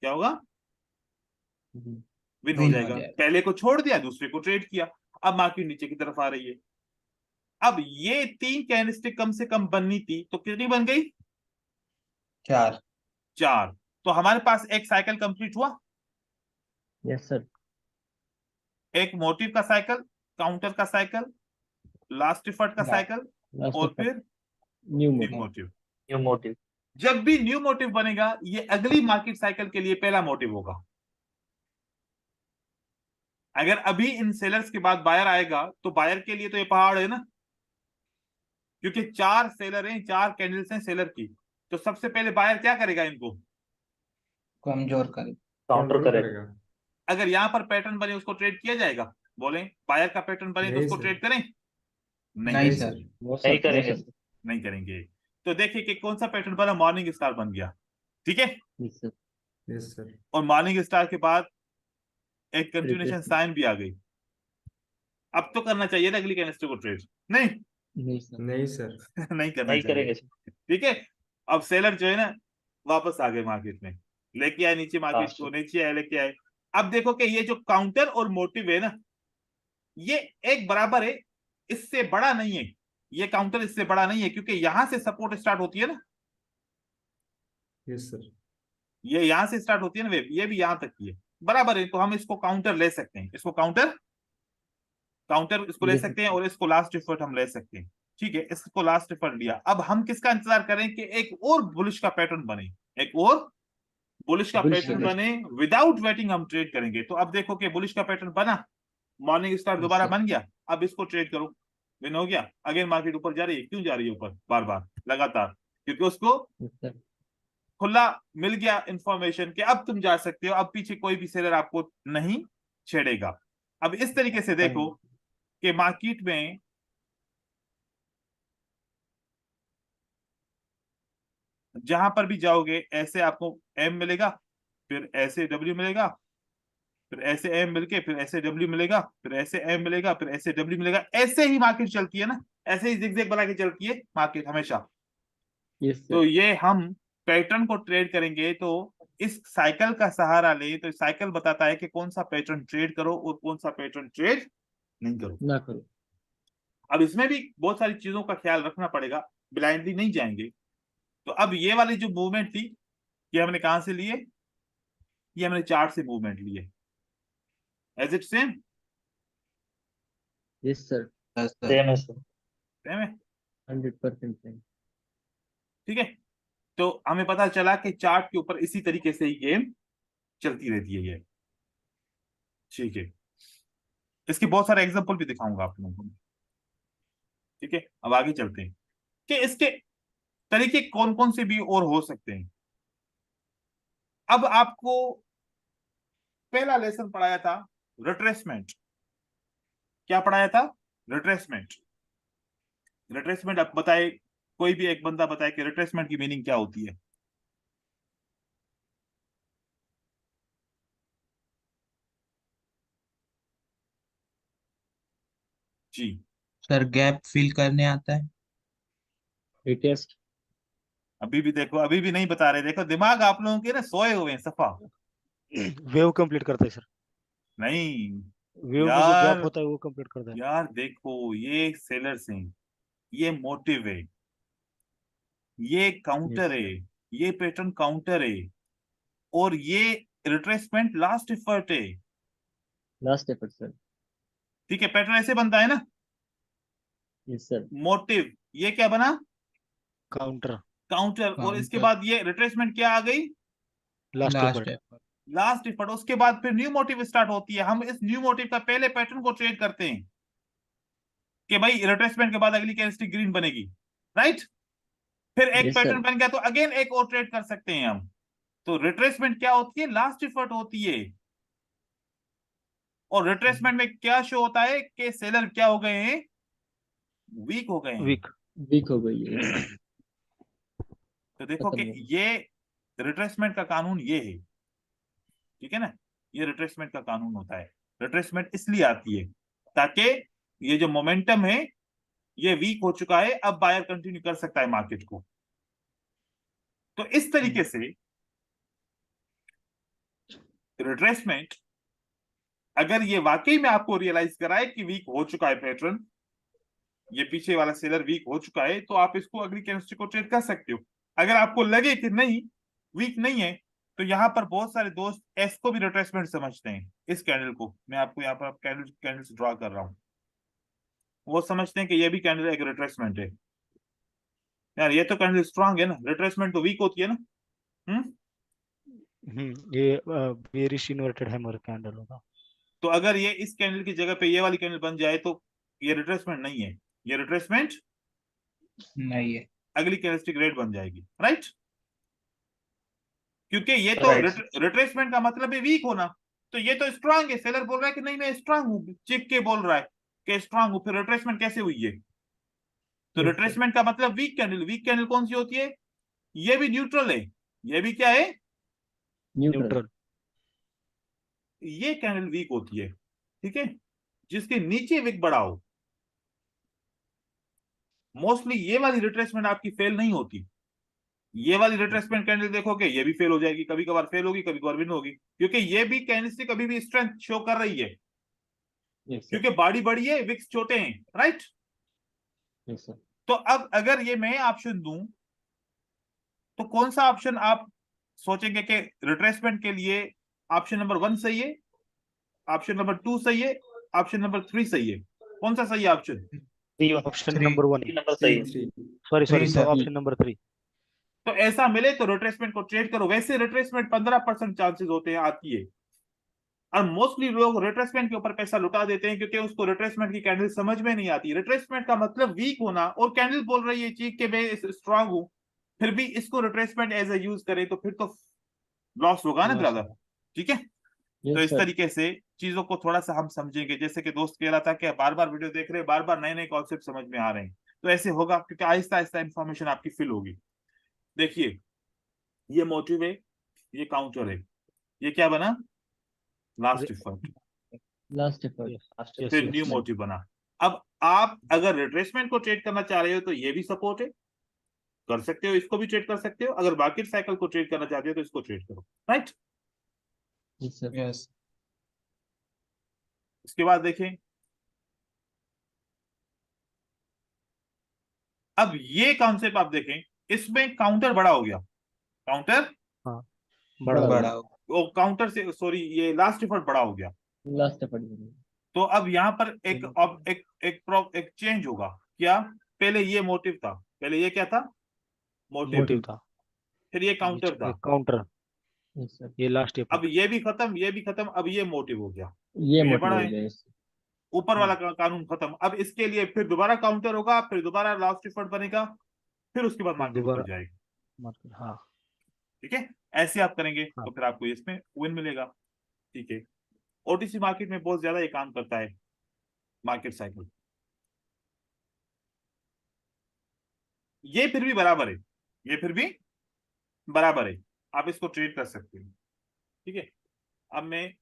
[SPEAKER 1] क्या होगा? विन हो जाएगा। पहले को छोड़ दिया, दूसरे को ट्रेड किया, अब मार्केट नीचे की तरफ आ रही है। अब ये 3 कैंडलस्टिक कम से कम बननी थी, तो कितनी बन गई? 4। तो हमारे पास एक साइकिल कंप्लीट हुआ।
[SPEAKER 2] Yes sir.
[SPEAKER 1] एक मोटिव का साइकिल, काउंटर का साइकिल, लास्ट एफर्ट का साइकिल, और फिर न्यू मोटिव। जब भी न्यू मोटिव बनेगा, ये अगली मार्केट साइकिल के लिए पहला मोटिव होगा। अगर अभी इन सेलर्स के बाद बायर आएगा तो बायर के लिए तो ये पहाड़ है ना, क्योंकि 4 सेलर हैं, 4 कैंडल्स हैं सेलर की, तो सबसे पहले बायर क्या करेगा, इनको
[SPEAKER 3] कमजोर करे,
[SPEAKER 2] काउंटर
[SPEAKER 3] कंट्रोल
[SPEAKER 2] करेगा।
[SPEAKER 3] करेगा।
[SPEAKER 1] अगर यहाँ पर पैटर्न बने उसको ट्रेड किया जाएगा, बोले बायर का पैटर्न बने तो
[SPEAKER 3] नहीं
[SPEAKER 1] उसको
[SPEAKER 3] सर।
[SPEAKER 1] ट्रेड करें? नहीं,
[SPEAKER 3] नहीं
[SPEAKER 1] करेंगे।
[SPEAKER 3] सर।
[SPEAKER 2] नो सर,
[SPEAKER 5] नहीं करेंगे।
[SPEAKER 2] No sir.
[SPEAKER 1] नहीं करेंगे। तो देखिए कि कौन सा पैटर्न बना, मॉर्निंग स्टार बन गया, ठीक है।
[SPEAKER 2] Yes sir.
[SPEAKER 3] Yes sir.
[SPEAKER 1] और मॉर्निंग स्टार के बाद एक कंटिन्यूएशन
[SPEAKER 2] Retracement।
[SPEAKER 1] साइन भी आ गई। अब तो करना चाहिए ना अगली कैंडलस्टिक को ट्रेड? नहीं
[SPEAKER 2] नहीं सर।
[SPEAKER 3] नहीं सर।
[SPEAKER 1] नहीं करना
[SPEAKER 5] नहीं
[SPEAKER 1] चाहिए,
[SPEAKER 5] करेंगे सर।
[SPEAKER 1] ठीक है। अब सेलर जो है ना वापस आ गए मार्केट में, लेके आए नीचे, मार्केट
[SPEAKER 5] हाँ,
[SPEAKER 1] को नीचे आए, लेके आए। अब देखो कि ये जो काउंटर और मोटिव है ना, ये एक बराबर है, इससे बड़ा नहीं है। ये काउंटर इससे बड़ा नहीं है, क्योंकि यहां से सपोर्ट स्टार्ट होती है ना,
[SPEAKER 3] यस सर।
[SPEAKER 1] ये यहां से स्टार्ट होती है ना वेव, ये भी यहां तक की है, बराबर है। तो हम इसको काउंटर ले सकते हैं, इसको काउंटर इसको ले
[SPEAKER 2] ले
[SPEAKER 1] सकते हैं, और इसको लास्ट एफर्ट हम ले सकते हैं, ठीक है। इसको लास्ट एफर्ट लिया। अब हम किसका इंतजार करें कि एक और बुलिश का पैटर्न बने, एक और बुलिश का
[SPEAKER 2] Bullish
[SPEAKER 1] पैटर्न
[SPEAKER 2] का।
[SPEAKER 1] बने, विदाउट वेटिंग हम ट्रेड करेंगे। तो अब देखो कि बुलिश का पैटर्न बना, मॉर्निंग स्टार दोबारा
[SPEAKER 2] sir।
[SPEAKER 1] बन गया। अब इसको ट्रेड करो, विन हो गया। अगेन मार्केट ऊपर जा रही है, क्यों जा रही है ऊपर बार बार लगातार? क्योंकि उसको
[SPEAKER 2] यस सर।
[SPEAKER 1] खुला मिल गया इंफॉर्मेशन कि अब तुम जा सकते हो, अब पीछे कोई भी सेलर आपको नहीं छेड़ेगा। अब इस तरीके से देखो कि मार्केट में जहां पर भी जाओगे ऐसे आपको एम मिलेगा, फिर ऐसे डब्ल्यू मिलेगा, फिर ऐसे एम मिलके फिर ऐसे डब्ल्यू मिलेगा, फिर ऐसे एम मिलेगा, फिर ऐसे डब्ल्यू मिलेगा। ऐसे ही मार्केट चलती है ना, ऐसे ही जिगजैग बना के चलती है मार्केट हमेशा।
[SPEAKER 2] यस
[SPEAKER 1] तो
[SPEAKER 2] सर।
[SPEAKER 1] ये हम पैटर्न को ट्रेड करेंगे तो इस साइकिल का सहारा ले, तो साइकिल बताता है कि कौन सा पैटर्न ट्रेड करो और कौन सा पैटर्न ट्रेड नहीं करो।
[SPEAKER 2] ना करो।
[SPEAKER 1] अब इसमें भी बहुत सारी चीजों का ख्याल रखना पड़ेगा, ब्लाइंडली नहीं जाएंगे। तो अब ये वाली जो मूवमेंट थी, ये हमने कहां से लिए? ये हमने चार्ट से मूवमेंट लिए। Is it same?
[SPEAKER 2] Yes sir.
[SPEAKER 3] Yes sir.
[SPEAKER 5] Same है सर।
[SPEAKER 1] सेम है,
[SPEAKER 2] 100% सही।
[SPEAKER 1] ठीक है। तो हमें पता चला कि चार्ट के ऊपर इसी तरीके से ही गेम चलती रहती है ये, ठीक है। इसके बहुत सारे एग्जांपल भी दिखाऊंगा आप लोगों को, ठीक है। अब आगे चलते हैं कि इसके तरीके कौन कौन से भी और हो सकते हैं। अब आपको पहला लेसन पढ़ाया था रिट्रेसमेंट। क्या पढ़ाया था? रिट्रेसमेंट। रिट्रेसमेंट आप बताए, कोई भी एक बंदा बताए कि रिट्रेसमेंट की मीनिंग क्या होती है? जी,
[SPEAKER 3] सर गैप फिल करने आता है।
[SPEAKER 2] रिटेस्ट।
[SPEAKER 1] अभी भी देखो, अभी भी नहीं बता रहे। देखो दिमाग आप लोगों के ना सोए हुए हैं सफा।
[SPEAKER 4] वेव कंप्लीट करता है सर,
[SPEAKER 1] नहीं
[SPEAKER 4] वेव में जो
[SPEAKER 1] यार,
[SPEAKER 4] गैप होता है वो कंप्लीट करता है।
[SPEAKER 1] यार देखो, ये सेलर्स हैं, ये मोटिव है, ये काउंटर
[SPEAKER 2] Yes,
[SPEAKER 1] है, ये पैटर्न काउंटर है, और ये रिट्रेसमेंट लास्ट एफर्ट है,
[SPEAKER 2] लास्ट एफर्ट सर।
[SPEAKER 1] ठीक है। पैटर्न ऐसे बनता है ना,
[SPEAKER 2] यस सर।
[SPEAKER 1] मोटिव, ये क्या बना?
[SPEAKER 4] Counter,
[SPEAKER 1] counter. और इसके
[SPEAKER 3] Counter।
[SPEAKER 1] बाद ये रिट्रेसमेंट क्या आ गई?
[SPEAKER 4] Last
[SPEAKER 3] last
[SPEAKER 4] effort.
[SPEAKER 3] Effort.
[SPEAKER 1] Last effort. उसके बाद फिर न्यू मोटिव स्टार्ट होती है। हम इस न्यू मोटिव का पहले पैटर्न को ट्रेड करते हैं कि भाई रिट्रेसमेंट के बाद अगली कैंडलस्टिक ग्रीन बनेगी, राइट। फिर एक
[SPEAKER 2] Yes,
[SPEAKER 1] पैटर्न
[SPEAKER 2] sir।
[SPEAKER 1] बन गया तो अगेन एक और ट्रेड कर सकते हैं हम। तो रिट्रेसमेंट क्या होती है? लास्ट एफर्ट होती है। और रिट्रेसमेंट में क्या शो होता है कि सेलर क्या हो गए हैं? वीक हो गए हैं।
[SPEAKER 4] वीक।
[SPEAKER 2] वीक हो गई है। Yes,
[SPEAKER 1] तो देखो
[SPEAKER 2] खत्म
[SPEAKER 1] कि
[SPEAKER 2] हो गई।
[SPEAKER 1] ये रिट्रेसमेंट का कानून ये है, ठीक है ना। ये रिट्रेसमेंट का कानून होता है। रिट्रेसमेंट इसलिए आती है ताकि ये जो मोमेंटम है ये वीक हो चुका है, अब बायर कंटिन्यू कर सकता है मार्केट को। तो इस तरीके से रिट्रेसमेंट अगर ये वाकई में आपको रियलाइज कराए कि वीक हो चुका है पैटर्न, ये पीछे वाला सेलर वीक हो चुका है, तो आप इसको अगली कैंडलस्टिक को ट्रेड कर सकते हो। अगर आपको लगे कि नहीं वीक नहीं है, तो यहाँ पर बहुत सारे दोस्त एस को भी रिट्रेसमेंट समझते हैं। इस कैंडल को मैं आपको यहाँ पर कैंडल्स ड्रॉ कर रहा हूँ, वो समझते हैं कि ये भी कैंडल एक रिट्रेसमेंट है। यार ये तो कैंडल स्ट्रांग है ना, रिट्रेसमेंट तो वीक होती है ना।
[SPEAKER 4] ये बेरिश इन्वर्टेड हैमर कैंडल होगा।
[SPEAKER 1] तो अगर ये इस कैंडल की जगह पे ये वाली कैंडल बन जाए तो ये रिट्रेसमेंट नहीं है, ये रिट्रेसमेंट
[SPEAKER 3] नहीं है।
[SPEAKER 1] अगली कैंडलस्टिक रेड बन जाएगी, राइट। क्योंकि ये तो
[SPEAKER 2] Right.
[SPEAKER 1] रिट्रेसमेंट का मतलब है वीक होना, तो ये तो स्ट्रांग है। सेलर बोल रहा है कि नहीं मैं स्ट्रांग हूँ, चिप के बोल रहा है कि स्ट्रांग हूँ, फिर रिट्रेसमेंट कैसे हुई है? तो
[SPEAKER 2] Yes, sir.
[SPEAKER 1] रिट्रेसमेंट का मतलब वीक कैंडल। वीक कैंडल कौन सी होती है? ये भी न्यूट्रल है, ये भी क्या है?
[SPEAKER 2] Neutral.
[SPEAKER 4] न्यूट्रल।
[SPEAKER 1] ये कैंडल वीक होती है, ठीक है, जिसके नीचे विक बड़ा हो। मोस्टली ये वाली रिट्रेसमेंट आपकी फेल नहीं होती। ये वाली रिट्रेसमेंट कैंडल देखोगे ये भी फेल हो जाएगी, कभी कभार फेल होगी, कभी कभार विन होगी, क्योंकि ये भी कैंडलस्टिक अभी भी स्ट्रेंथ शो कर रही है,
[SPEAKER 2] Yes, sir.
[SPEAKER 1] क्योंकि बॉडी बड़ी है, विक्स छोटे हैं, राइट।
[SPEAKER 2] Yes, sir.
[SPEAKER 1] तो अब अगर ये मैं ऑप्शन दूं तो कौन सा ऑप्शन आप सोचेंगे कि रिट्रेसमेंट के लिए ऑप्शन नंबर 1 सही है, ऑप्शन नंबर 2 सही है, ऑप्शन नंबर 3 सही है? कौन सा सही है option?
[SPEAKER 4] Option
[SPEAKER 3] Three.
[SPEAKER 4] Number 1।
[SPEAKER 2] Number सही है।
[SPEAKER 4] Sorry
[SPEAKER 3] Three, sir.
[SPEAKER 4] Option number 3।
[SPEAKER 1] तो ऐसा मिले तो रिट्रेसमेंट को ट्रेड करो। वैसे रिट्रेसमेंट 15% चांसेस होते हैं आती है, और मोस्टली लोग रिट्रेसमेंट के ऊपर पैसा लुटा देते हैं क्योंकि उसको रिट्रेसमेंट की कैंडल समझ में नहीं आती। रिट्रेसमेंट का मतलब वीक होना, और कैंडल बोल रही है चीख के मैं स्ट्रांग हूं, फिर भी इसको रिट्रेसमेंट एज ए यूज करे तो फिर तो लॉस होगा ना
[SPEAKER 4] Loss
[SPEAKER 1] ब्रदर, ठीक है। तो
[SPEAKER 2] Yes,
[SPEAKER 1] इस
[SPEAKER 2] sir.
[SPEAKER 1] तरीके से चीजों को थोड़ा सा हम समझेंगे। जैसे कि दोस्त कह रहा था कि बार बार वीडियो देख रहे हैं, बार बार नए नए कॉन्सेप्ट समझ में आ रहे हैं, तो ऐसे होगा क्योंकि आहिस्ता आहिस्ता इंफॉर्मेशन आपकी फिल होगी। देखिए ये मोटिव है, ये काउंटर है, ये क्या बना? Last effort,
[SPEAKER 2] Last effort.
[SPEAKER 4] Yes,
[SPEAKER 1] फिर
[SPEAKER 4] yes.
[SPEAKER 1] न्यू मोटिव बना। अब आप अगर रिट्रेसमेंट को ट्रेड करना चाह रहे हो तो ये भी सपोर्ट है, कर सकते हो, इसको भी ट्रेड कर सकते हो। अगर मार्केट साइकिल को ट्रेड करना चाहते हो तो इसको ट्रेड करो, राइट।
[SPEAKER 2] Yes, sir.
[SPEAKER 3] Yes.
[SPEAKER 1] उसके बाद देखें, अब ये कॉन्सेप्ट आप देखें, इसमें काउंटर बड़ा हो गया, काउंटर
[SPEAKER 4] हाँ,
[SPEAKER 2] बड़ा
[SPEAKER 3] बड़ा हो
[SPEAKER 1] वो काउंटर से सॉरी ये लास्ट इफर्ट बड़ा हो गया।
[SPEAKER 2] Last effort.
[SPEAKER 1] तो अब यहाँ पर एक चेंज होगा। क्या? पहले ये मोटिव था, पहले ये क्या था? मोटिव।
[SPEAKER 4] मोटिव था।
[SPEAKER 1] फिर ये काउंटर था,
[SPEAKER 4] काउंटर।
[SPEAKER 2] Yes, sir.
[SPEAKER 4] ये लास्ट
[SPEAKER 1] अब ये भी खत्म, ये भी खत्म, अब ये मोटिव हो गया,
[SPEAKER 2] ये
[SPEAKER 1] तो ये
[SPEAKER 2] मोटिव
[SPEAKER 1] बड़ा
[SPEAKER 2] हो
[SPEAKER 1] है।
[SPEAKER 2] गया। Yes.
[SPEAKER 1] ऊपर वाला कानून खत्म। अब इसके लिए फिर दोबारा काउंटर होगा, फिर दोबारा लास्ट इफर्ट बनेगा, फिर उसके बाद मार्केट ऊपर
[SPEAKER 4] दोबारा
[SPEAKER 1] जाएगी,
[SPEAKER 4] मार्केट। हाँ
[SPEAKER 1] ठीक है। ऐसे आप करेंगे
[SPEAKER 4] हाँ।
[SPEAKER 1] तो फिर आपको इसमें विन मिलेगा, ठीक है। ओटीसी मार्केट में बहुत ज्यादा ये काम करता है, मार्केट साइकिल। ये फिर भी बराबर है, ये फिर भी बराबर है, आप इसको ट्रेड कर सकते हैं, ठीक है। अब मैं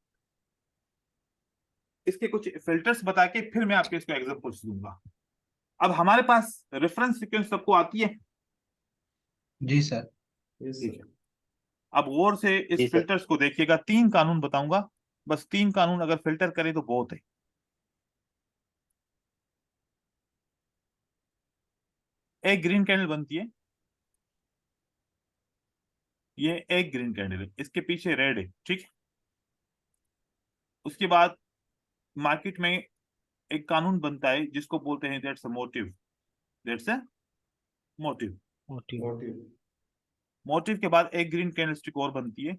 [SPEAKER 1] इसके कुछ फिल्टर्स बता के फिर मैं आपके इसको एग्जांपल्स दूंगा। अब हमारे पास रेफरेंस सीक्वेंस सबको आती है,
[SPEAKER 3] जी सर।
[SPEAKER 1] ठीक है। अब गौर से
[SPEAKER 2] जी,
[SPEAKER 1] इस
[SPEAKER 2] सर।
[SPEAKER 1] फिल्टर्स को देखिएगा, 3 कानून बताऊंगा, बस 3 कानून अगर फिल्टर करें तो बहुत है। एक ग्रीन कैंडल बनती है, ये एक ग्रीन कैंडल है, इसके पीछे रेड है, ठीक है। उसके बाद मार्केट में एक कानून बनता है जिसको बोलते हैं that's a motive, that's a motive.
[SPEAKER 4] Motive.
[SPEAKER 1] Motive के बाद एक ग्रीन कैंडलस्टिक और बनती है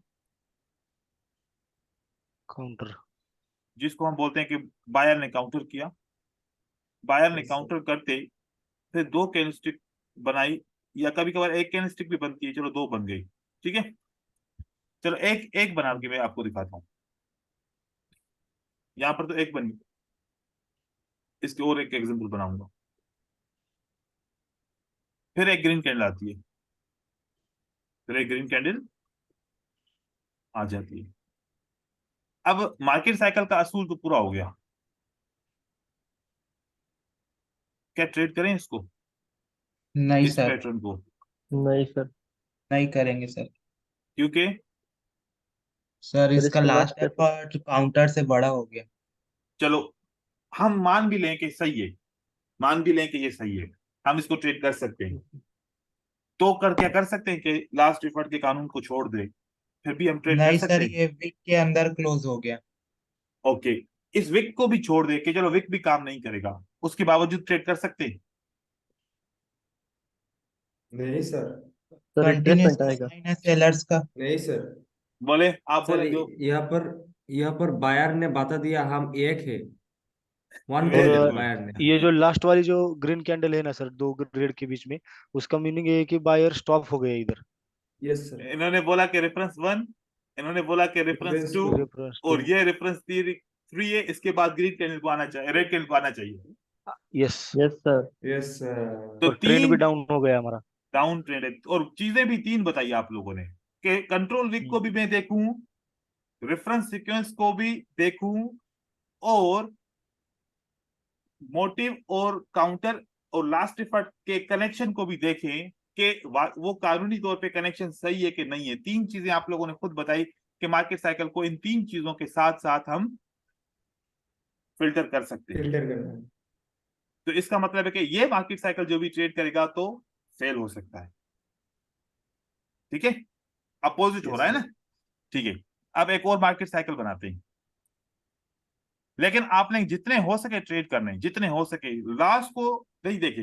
[SPEAKER 4] काउंटर।
[SPEAKER 1] जिसको हम बोलते हैं कि बायर ने काउंटर किया, बायर ने
[SPEAKER 2] Yes, sir.
[SPEAKER 1] काउंटर करते फिर 2 कैंडलस्टिक बनाई, या कभी कभार एक कैंडलस्टिक भी बनती है, चलो 2 बन गई, ठीक है। चलो एक एक बना के मैं आपको दिखाता हूँ। यहाँ पर तो एक बनी, इसके और एक एग्जांपल बनाऊंगा। फिर एक ग्रीन कैंडल आती है, फिर एक ग्रीन कैंडल आ जाती है। अब मार्केट साइकिल का असूल तो पूरा हो गया, क्या ट्रेड करें इसको,
[SPEAKER 3] नहीं
[SPEAKER 1] इस
[SPEAKER 3] सर,
[SPEAKER 1] पैटर्न को?
[SPEAKER 2] नहीं सर।
[SPEAKER 3] नहीं करेंगे सर।
[SPEAKER 1] क्योंकि
[SPEAKER 3] सर
[SPEAKER 2] सर
[SPEAKER 3] इसका
[SPEAKER 2] इसका
[SPEAKER 3] लास्ट
[SPEAKER 2] लास्ट
[SPEAKER 3] एफर्ट काउंटर से बड़ा हो गया।
[SPEAKER 1] चलो हम मान भी लें कि सही है, मान भी लें कि ये सही है, हम इसको ट्रेड कर सकते हैं, तो क्या कर सकते हैं कि लास्ट एफर्ट के कानून को छोड़ दे, फिर भी हम ट्रेड कर
[SPEAKER 3] नहीं
[SPEAKER 1] सकते
[SPEAKER 3] सर,
[SPEAKER 1] हैं?
[SPEAKER 3] ये वीक के अंदर क्लोज हो गया।
[SPEAKER 1] ओके, इस विक को भी छोड़ दे कि चलो विक भी काम नहीं करेगा, उसके बावजूद ट्रेड कर सकते हैं?
[SPEAKER 5] नहीं सर।
[SPEAKER 2] सर
[SPEAKER 3] कंटिन्यूस
[SPEAKER 2] रिट्रेसमेंट आएगा।
[SPEAKER 3] साइन है सेलर्स का।
[SPEAKER 5] नहीं सर।
[SPEAKER 1] बोले आप,
[SPEAKER 5] सर
[SPEAKER 1] बोले जो
[SPEAKER 5] यहाँ पर बायर ने बता दिया हम एक है, one
[SPEAKER 1] Very
[SPEAKER 5] trade
[SPEAKER 1] good.
[SPEAKER 5] Buyer ने।
[SPEAKER 4] ये जो लास्ट वाली जो ग्रीन कैंडल है ना सर, 2 रेड के बीच में, उसका मीनिंग ये है कि बायर स्टॉप हो गया इधर।
[SPEAKER 5] Yes sir.
[SPEAKER 1] इन्होंने बोला कि रेफरेंस 1, इन्होंने बोला कि रेफरेंस
[SPEAKER 5] Reference
[SPEAKER 1] 2,
[SPEAKER 5] two,
[SPEAKER 4] रेफरेंस
[SPEAKER 1] और ये रेफरेंस 3 है। इसके बाद ग्रीन कैंडल को आना चाहिए, रेड कैंडल को आना चाहिए।
[SPEAKER 4] Yes.
[SPEAKER 2] Yes sir.
[SPEAKER 5] Yes sir.
[SPEAKER 1] तो
[SPEAKER 4] और ट्रेंड भी
[SPEAKER 1] 3
[SPEAKER 4] डाउन हो गया हमारा।
[SPEAKER 1] डाउन ट्रेंड है, और चीजें भी 3 बताई आप लोगों ने कि कंट्रोल वीक को भी मैं देखूं, रेफरेंस सीक्वेंस को भी देखूं, और मोटिव और काउंटर और लास्ट इफर्ट के कनेक्शन को भी देखें कि वो कानूनी तौर पे कनेक्शन सही है कि नहीं है। 3 चीजें आप लोगों ने खुद बताई कि मार्केट साइकिल को इन 3 चीजों के साथ साथ हम फिल्टर कर सकते हैं।
[SPEAKER 5] फिल्टर करना है।
[SPEAKER 1] तो इसका मतलब है कि ये मार्केट साइकिल जो भी ट्रेड करेगा तो फेल हो सकता है। ठीक है, अपोजिट हो
[SPEAKER 5] Yes,
[SPEAKER 1] रहा है
[SPEAKER 5] sir.
[SPEAKER 1] ना। ठीक है, अब एक और मार्केट साइकिल बनाते हैं, लेकिन आपने जितने हो सके ट्रेड करने, जितने हो सके लॉस को नहीं देखे।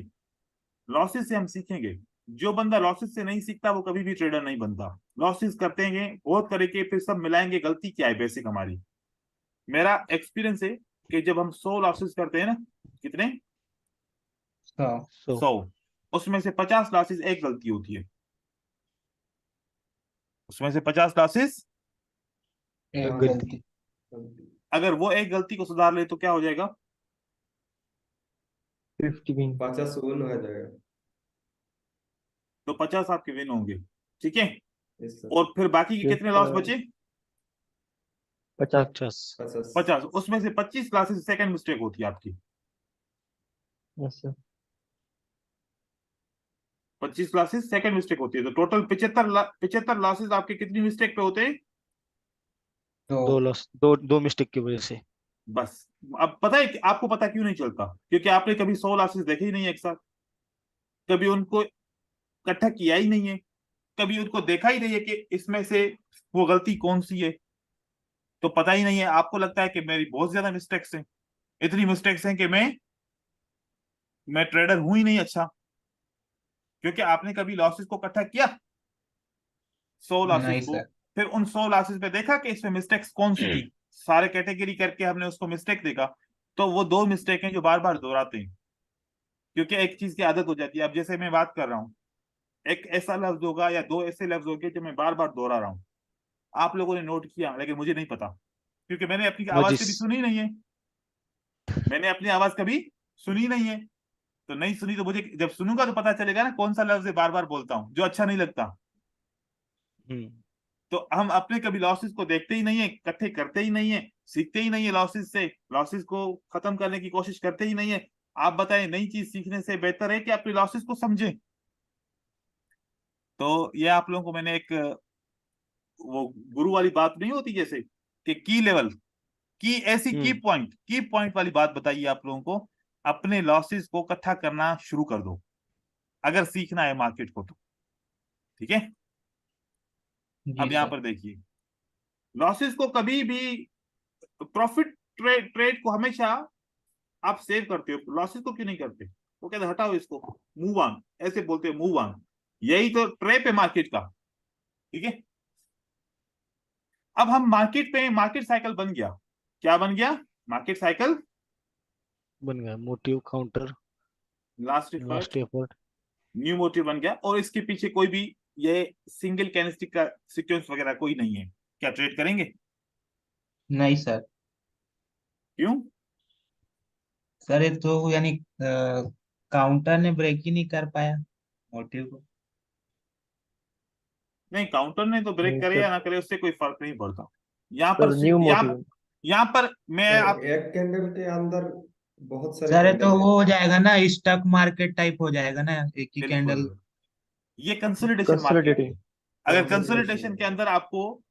[SPEAKER 1] लॉसेस से हम सीखेंगे। जो बंदा लॉसेस से नहीं सीखता वो कभी भी ट्रेडर नहीं बनता। लॉसेस करते हैं, बहुत करके फिर सब मिलाएंगे, गलती क्या है बेसिक हमारी। मेरा एक्सपीरियंस है कि जब हम 100 लॉसेस करते हैं ना, कितने,
[SPEAKER 3] तो
[SPEAKER 1] 100, उसमें से 50 लॉसेस एक गलती होती है। उसमें से 50 लॉसेस,
[SPEAKER 3] एक
[SPEAKER 5] हाँ,
[SPEAKER 3] गलती।
[SPEAKER 1] अगर वो एक गलती को सुधार ले तो क्या हो जाएगा?
[SPEAKER 2] 50 विन।
[SPEAKER 5] 50 विन हो जाएगा।
[SPEAKER 1] तो 50 आपके विन होंगे। ठीक है,
[SPEAKER 5] यस सर।
[SPEAKER 1] और फिर बाकी के
[SPEAKER 2] Yes,
[SPEAKER 1] कितने लॉस
[SPEAKER 2] sir.
[SPEAKER 1] बचे?
[SPEAKER 2] 50।
[SPEAKER 4] 50।
[SPEAKER 5] 50।
[SPEAKER 1] 50। उसमें से 25 क्लासेस सेकंड मिस्टेक होती है आपकी।
[SPEAKER 2] Yes sir.
[SPEAKER 1] 25 classes second mistake होती है, तो टोटल 75 लॉसेस आपके कितनी मिस्टेक पे होते हैं?
[SPEAKER 3] तो
[SPEAKER 4] 2 लॉस, दो मिस्टेक की वजह से।
[SPEAKER 1] बस। अब पता है कि आपको पता क्यों नहीं चलता? क्योंकि आपने कभी 100 लॉसेस देखे ही नहीं एक साथ, कभी उनको इकट्ठा किया ही नहीं है, कभी उनको देखा ही नहीं है कि इसमें से वो गलती कौन सी है। तो पता ही नहीं है, आपको लगता है कि मेरी बहुत ज्यादा मिस्टेक्स हैं, इतनी मिस्टेक्स हैं कि मैं ट्रेडर हूं ही नहीं अच्छा, क्योंकि आपने कभी लॉसेस को इकट्ठा किया 100 लॉसेस
[SPEAKER 3] नहीं
[SPEAKER 1] को,
[SPEAKER 3] सर।
[SPEAKER 1] फिर उन 100 लॉसेस पे देखा कि इसमें मिस्टेक्स कौन सी थी, सारे कैटेगरी करके हमने उसको मिस्टेक देखा। तो वो 2 मिस्टेक हैं जो बार बार दोहराते हैं, क्योंकि एक चीज की आदत हो जाती है। अब जैसे मैं बात कर रहा हूँ, एक ऐसा लफ्ज होगा या 2 ऐसे लफ्ज होंगे जो मैं बार बार दोहरा रहा हूँ, आप लोगों ने नोट किया लेकिन मुझे नहीं पता, क्योंकि मैंने अपनी आवाज
[SPEAKER 4] वजिस।
[SPEAKER 1] कभी सुनी नहीं है। मैंने अपनी आवाज कभी सुनी नहीं है, तो नहीं सुनी तो मुझे जब सुनूंगा तो पता चलेगा ना कौन सा लफ्ज बार बार बोलता हूँ जो अच्छा नहीं लगता। तो हम अपने कभी लॉसेस को देखते ही नहीं है, इकट्ठे करते ही नहीं है, सीखते ही नहीं है लॉसेस से, लॉसेस को खत्म करने की कोशिश करते ही नहीं है। आप बताएं, नई चीज सीखने से बेहतर है कि अपने लॉसेस को समझें। तो ये आप लोगों को मैंने एक वो गुरु वाली बात नहीं होती जैसे कि की लेवल की, ऐसी की पॉइंट वाली बात बताइए आप लोगों को। अपने लॉसेस को इकट्ठा करना शुरू कर दो अगर सीखना है मार्केट को तो। ठीक है,
[SPEAKER 3] जी
[SPEAKER 1] अब यहां
[SPEAKER 3] सर।
[SPEAKER 1] पर देखिए, लॉसेस को कभी भी, प्रॉफिट ट्रेड को हमेशा आप सेव करते हो, लॉसेस को क्यों नहीं करते? वो कहते हटाओ इसको, मूव ऑन, ऐसे बोलते हैं मूव ऑन। यही तो ट्रैप है मार्केट का। ठीक है, अब हम मार्केट पे, मार्केट साइकिल बन गया, क्या बन गया? मार्केट साइकिल,
[SPEAKER 4] बन गया motive, counter,
[SPEAKER 1] last
[SPEAKER 4] last
[SPEAKER 1] effort,
[SPEAKER 4] effort.
[SPEAKER 1] New motive बन गया, और इसके पीछे कोई भी ये सिंगल कैंडलस्टिक का सीक्वेंस वगैरह कोई नहीं है। क्या ट्रेड करेंगे?
[SPEAKER 3] नहीं सर।
[SPEAKER 1] क्यों?
[SPEAKER 3] सर ये तो यानी काउंटर ने ब्रेक ही नहीं कर पाया मोटिव को।
[SPEAKER 1] नहीं, काउंटर ने तो ब्रेक
[SPEAKER 2] नहीं
[SPEAKER 1] करे
[SPEAKER 2] सर।
[SPEAKER 1] या ना करे उससे कोई फर्क नहीं पड़ता। यहाँ पर
[SPEAKER 2] सर न्यू मोटिव।
[SPEAKER 1] यहाँ पर मैं
[SPEAKER 5] सर
[SPEAKER 1] आप,
[SPEAKER 5] एक कैंडल के अंदर बहुत सारे
[SPEAKER 3] सर ये तो
[SPEAKER 5] कैंडल है।
[SPEAKER 3] वो हो जाएगा ना, स्टॉक मार्केट टाइप हो जाएगा ना, एक ही कैंडल।
[SPEAKER 1] बिल्कुल, ये कंसोलिडेशन मार्केट है।
[SPEAKER 2] कंसोलिडेटिंग।
[SPEAKER 1] अगर
[SPEAKER 5] कंसोलिडेशन
[SPEAKER 1] कंसोलिडेशन के अंदर आपको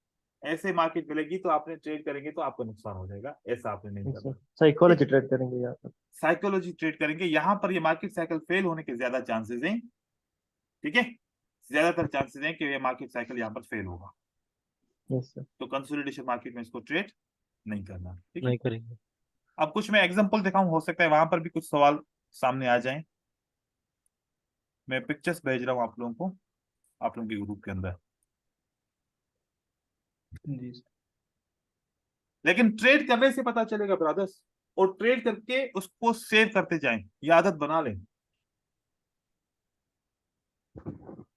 [SPEAKER 1] ऐसे मार्केट मिलेगी तो आपने ट्रेड करेंगे तो आपको नुकसान हो जाएगा, ऐसा आपने नहीं
[SPEAKER 2] सर
[SPEAKER 1] करना।
[SPEAKER 2] साइकोलॉजी ट्रेड करेंगे यहाँ पर।
[SPEAKER 1] साइकोलॉजी ट्रेड करेंगे, यहाँ पर ये मार्केट साइकिल फेल होने के ज्यादा चांसेस हैं। ठीक है, ज्यादातर चांसेस हैं कि ये मार्केट साइकिल यहाँ पर फेल होगा।
[SPEAKER 2] Yes sir.
[SPEAKER 1] तो कंसोलिडेशन मार्केट में इसको ट्रेड नहीं करना। ठीक है,
[SPEAKER 4] नहीं करेंगे।
[SPEAKER 1] अब कुछ मैं एग्जांपल दिखाऊं, हो सकता है वहां पर भी कुछ सवाल सामने आ जाएं। मैं पिक्चर्स भेज रहा हूं आप लोगों को, आप लोगों के ग्रुप के अंदर।
[SPEAKER 3] जी सर।
[SPEAKER 1] लेकिन ट्रेड करने से पता चलेगा ब्रदर्स, और ट्रेड करके उसको सेव करते जाएं, ये आदत बना लें।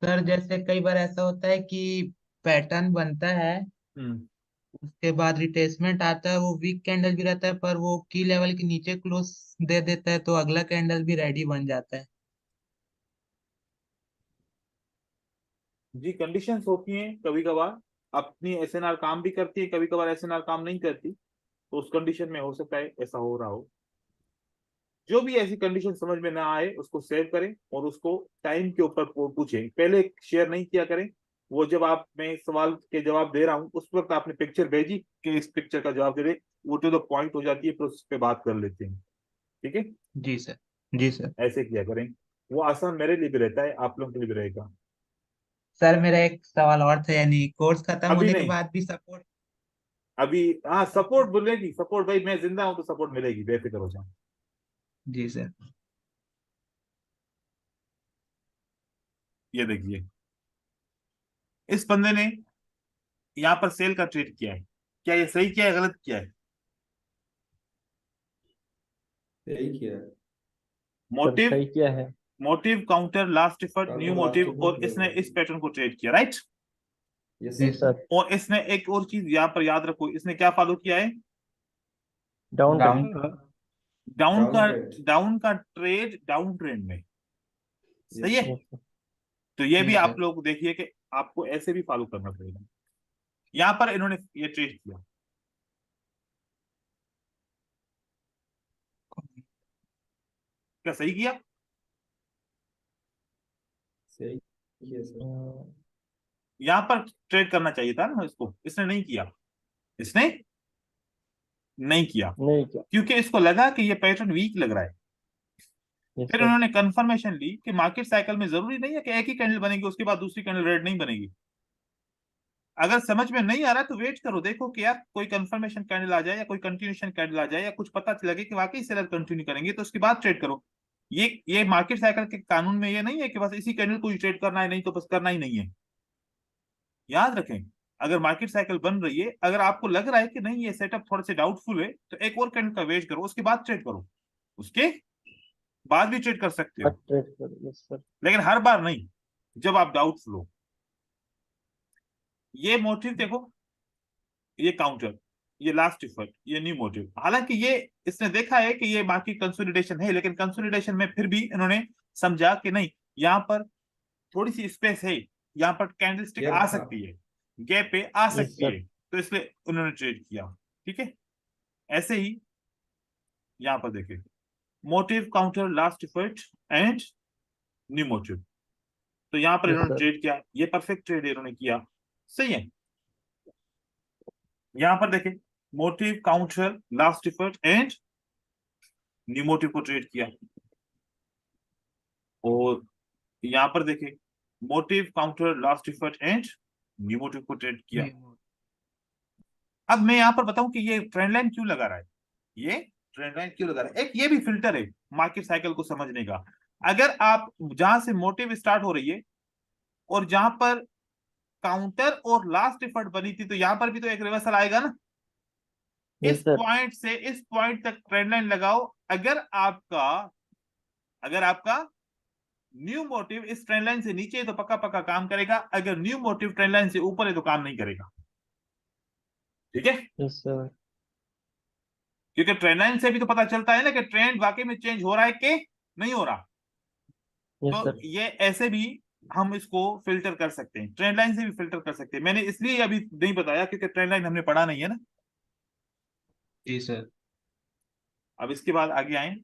[SPEAKER 3] सर जैसे कई बार ऐसा होता है कि पैटर्न बनता है, उसके बाद रिट्रेसमेंट आता है, वो वीक कैंडल भी रहता है पर वो की लेवल के नीचे क्लोज दे देता है तो अगला कैंडल भी रेडी बन जाता है।
[SPEAKER 1] जी, कंडीशंस होती हैं कभी कभार, अपनी एसएनआर काम भी करती है, कभी कभार एसएनआर काम नहीं करती, तो उस कंडीशन में हो सकता है ऐसा हो रहा हो। जो भी ऐसी कंडीशन समझ में ना आए उसको सेव करें और उसको टाइम के ऊपर पूछें, पहले शेयर नहीं किया करें। वो जब आप मैं सवाल के जवाब दे रहा हूँ उस वक्त आपने पिक्चर भेजी कि इस पिक्चर का जवाब दे दे, वो टू द पॉइंट हो जाती है, फिर उस पर बात कर लेते हैं। ठीक है,
[SPEAKER 3] जी सर। जी सर।
[SPEAKER 1] ऐसे किया करें, वो आसान मेरे लिए भी रहता है, आप लोगों के लिए भी रहेगा।
[SPEAKER 3] सर मेरा एक सवाल और था, यानी कोर्स खत्म
[SPEAKER 1] अभी
[SPEAKER 3] होने के
[SPEAKER 1] नहीं,
[SPEAKER 3] बाद भी सपोर्ट।
[SPEAKER 1] अभी हाँ सपोर्ट मिलेगी, सपोर्ट भाई मैं जिंदा हूं तो सपोर्ट मिलेगी, बेफिक्र हो जाओ।
[SPEAKER 3] जी सर।
[SPEAKER 1] ये देखिए, इस बंदे ने यहाँ पर सेल का ट्रेड किया है, क्या ये सही किया है गलत किया है?
[SPEAKER 5] यही किया है।
[SPEAKER 2] सर
[SPEAKER 1] मोटिव,
[SPEAKER 2] सही किया है।
[SPEAKER 1] Motive counter last effort new
[SPEAKER 5] counter last
[SPEAKER 1] motive,
[SPEAKER 5] effort
[SPEAKER 1] और इसने इस पैटर्न को ट्रेड किया, राइट।
[SPEAKER 5] यस
[SPEAKER 3] जी
[SPEAKER 5] सर।
[SPEAKER 3] सर।
[SPEAKER 1] और इसने एक और चीज यहाँ पर याद रखो, इसने क्या फॉलो किया है?
[SPEAKER 2] Down
[SPEAKER 3] down.
[SPEAKER 1] डाउन
[SPEAKER 5] डाउन
[SPEAKER 1] का,
[SPEAKER 5] ट्रेड।
[SPEAKER 1] डाउन का ट्रेड डाउन ट्रेंड में, सही है।
[SPEAKER 2] Yes sir.
[SPEAKER 1] तो ये
[SPEAKER 3] जी
[SPEAKER 1] भी आप
[SPEAKER 3] सर।
[SPEAKER 1] लोग देखिए कि आपको ऐसे भी फॉलो करना पड़ेगा। यहाँ पर इन्होंने ये ट्रेड किया, क्या सही किया?
[SPEAKER 5] सही किया सर।
[SPEAKER 1] यहाँ पर ट्रेड करना चाहिए था ना इसको, इसने नहीं किया, इसने नहीं किया,
[SPEAKER 2] नहीं किया।
[SPEAKER 1] क्योंकि इसको लगा कि ये पैटर्न वीक लग रहा है।
[SPEAKER 2] यस
[SPEAKER 1] फिर
[SPEAKER 2] सर।
[SPEAKER 1] उन्होंने कंफर्मेशन ली कि मार्केट साइकिल में जरूरी नहीं है कि एक ही कैंडल बनेगी उसके बाद दूसरी कैंडल रेड नहीं बनेगी। अगर समझ में नहीं आ रहा तो वेट करो, देखो कि यार कोई कंफर्मेशन कैंडल आ जाए या कोई कंटिन्यूशन कैंडल आ जाए या कुछ पता लगे कि वाकई सेलर कंटिन्यू करेंगे तो उसके बाद ट्रेड करो। ये मार्केट साइकिल के कानून में ये नहीं है कि बस इसी कैंडल को ही ट्रेड करना है, नहीं तो बस करना ही नहीं है। याद रखें, अगर मार्केट साइकिल बन रही है, अगर आपको लग रहा है कि नहीं ये सेटअप थोड़े से डाउटफुल है, तो एक और कैंडल का वेट करो, उसके बाद ट्रेड करो, उसके बाद भी ट्रेड कर सकते हो,
[SPEAKER 2] ट्रेड कर। Yes sir.
[SPEAKER 1] लेकिन हर बार नहीं जब आप डाउटफुल हो। ये मोटिव देखो, ये काउंटर, ये लास्ट इफर्ट, ये न्यू मोटिव, हालांकि ये इसने देखा है कि ये मार्केट कंसोलिडेशन है, लेकिन कंसोलिडेशन में फिर भी इन्होंने समझा कि नहीं यहाँ पर थोड़ी सी स्पेस है, यहाँ पर कैंडलस्टिक
[SPEAKER 5] गैप
[SPEAKER 1] आ
[SPEAKER 5] था।
[SPEAKER 1] सकती है, गैप पे आ
[SPEAKER 2] यस
[SPEAKER 1] सकती
[SPEAKER 2] सर।
[SPEAKER 1] है, तो इसलिए उन्होंने ट्रेड किया। ठीक है, ऐसे ही यहाँ पर देखिए, motive counter last effort and new motive, तो यहाँ पर
[SPEAKER 2] यस
[SPEAKER 1] इन्होंने
[SPEAKER 2] सर।
[SPEAKER 1] ट्रेड किया, ये परफेक्ट ट्रेड इन्होंने किया, सही है। यहाँ पर देखें, motive counter last effort and new motive को ट्रेड किया, और यहाँ पर देखें, motive counter last effort and new motive को ट्रेड किया। अब मैं यहाँ पर बताऊं कि ये ट्रेंड लाइन क्यों लगा रहा है, ये ट्रेंड लाइन क्यों लगा रहा है, एक ये भी फिल्टर है मार्केट साइकिल को समझने का। अगर आप जहां से मोटिव स्टार्ट हो रही है और जहां पर काउंटर और लास्ट इफर्ट बनी थी, तो यहां पर भी तो एक रिवर्सल आएगा ना।
[SPEAKER 2] यस
[SPEAKER 1] इस
[SPEAKER 2] सर।
[SPEAKER 1] पॉइंट से इस पॉइंट तक ट्रेंड लाइन लगाओ, अगर आपका न्यू मोटिव इस ट्रेंड लाइन से नीचे है तो पक्का पक्का काम करेगा, अगर न्यू मोटिव ट्रेंड लाइन से ऊपर है तो काम नहीं करेगा। ठीक है,
[SPEAKER 2] यस सर।
[SPEAKER 1] क्योंकि ट्रेंड लाइन से भी तो पता चलता है ना कि ट्रेंड वाकई में चेंज हो रहा है कि नहीं हो रहा।
[SPEAKER 2] यस
[SPEAKER 1] तो
[SPEAKER 2] सर।
[SPEAKER 1] ये ऐसे भी हम इसको फिल्टर कर सकते हैं, ट्रेंड लाइन से भी फिल्टर कर सकते हैं। मैंने इसलिए अभी नहीं बताया क्योंकि ट्रेंड लाइन हमने पढ़ा नहीं है ना।
[SPEAKER 3] जी सर।
[SPEAKER 1] अब इसके बाद आगे आए,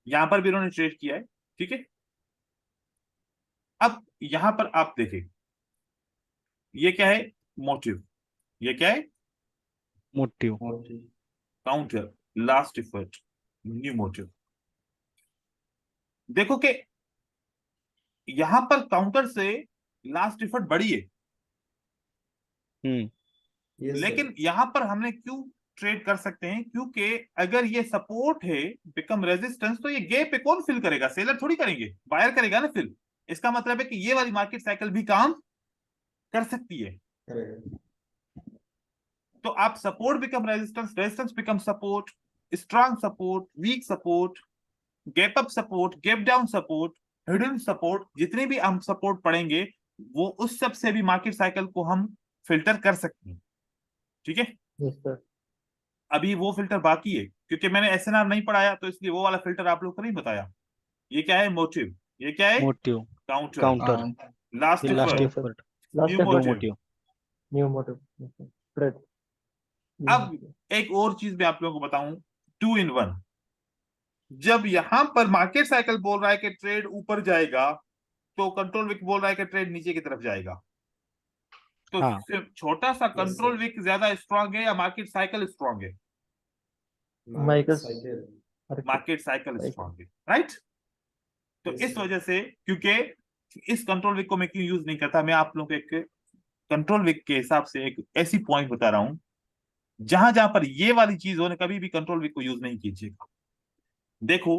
[SPEAKER 1] यहां पर भी इन्होंने ट्रेड किया है, ठीक है। अब यहां पर आप देखें, ये क्या है? मोटिव, ये क्या है?
[SPEAKER 4] Motive.
[SPEAKER 1] Counter last effort new motive. देखो कि यहां पर काउंटर से लास्ट इफर्ट बड़ी है,
[SPEAKER 5] यस सर।
[SPEAKER 1] लेकिन यहां पर हमने क्यों ट्रेड कर सकते हैं? क्योंकि अगर ये सपोर्ट है बिकम रेजिस्टेंस, तो ये गैप पे कौन फिल करेगा? सेलर थोड़ी करेंगे, बायर करेगा ना फिल। इसका मतलब है कि ये वाली मार्केट साइकिल भी काम कर सकती है।
[SPEAKER 5] करेगा।
[SPEAKER 1] तो आप support become resistance, resistance become support, strong support, weak support, gap up support, gap down support, hidden support, जितने भी हम सपोर्ट पढ़ेंगे वो उस सब से भी मार्केट साइकिल को हम फिल्टर कर सकते हैं। ठीक है,
[SPEAKER 2] यस सर।
[SPEAKER 1] अभी वो फिल्टर बाकी है, क्योंकि मैंने एसएनआर नहीं पढ़ाया तो इसलिए वो वाला फिल्टर आप लोग को नहीं बताया। ये क्या है? मोटिव। ये क्या है?
[SPEAKER 4] Motive,
[SPEAKER 1] counter.
[SPEAKER 4] काउंटर,
[SPEAKER 1] लास्ट
[SPEAKER 4] ये last
[SPEAKER 1] effort,
[SPEAKER 2] Counter.
[SPEAKER 4] Effort,
[SPEAKER 2] Last
[SPEAKER 1] new
[SPEAKER 2] effort.
[SPEAKER 4] New
[SPEAKER 1] motive.
[SPEAKER 4] Motive.
[SPEAKER 2] New motive. Yes sir. Trade. New
[SPEAKER 1] अब
[SPEAKER 2] motive.
[SPEAKER 1] एक और चीज मैं आप लोगों को बताऊं, 2 in 1। जब यहां पर मार्केट साइकिल बोल रहा है कि ट्रेड ऊपर जाएगा, तो कंट्रोल विक बोल रहा है कि ट्रेड नीचे की तरफ जाएगा। तो
[SPEAKER 4] हाँ,
[SPEAKER 1] सिर्फ छोटा सा कंट्रोल विक ज्यादा स्ट्रांग है या मार्केट साइकिल स्ट्रांग है?
[SPEAKER 2] Michael's
[SPEAKER 5] cycle.
[SPEAKER 1] Market cycle
[SPEAKER 2] Cycle.
[SPEAKER 1] Strong है, राइट। तो
[SPEAKER 5] Yes,
[SPEAKER 1] इस
[SPEAKER 5] sir.
[SPEAKER 1] वजह से, क्योंकि इस कंट्रोल विक को मैं क्यों यूज नहीं करता, मैं आप लोगों को एक कंट्रोल विक के हिसाब से एक ऐसी पॉइंट बता रहा हूं जहां जहां पर ये वाली चीज हो, कभी भी कंट्रोल विक को यूज नहीं कीजिएगा। देखो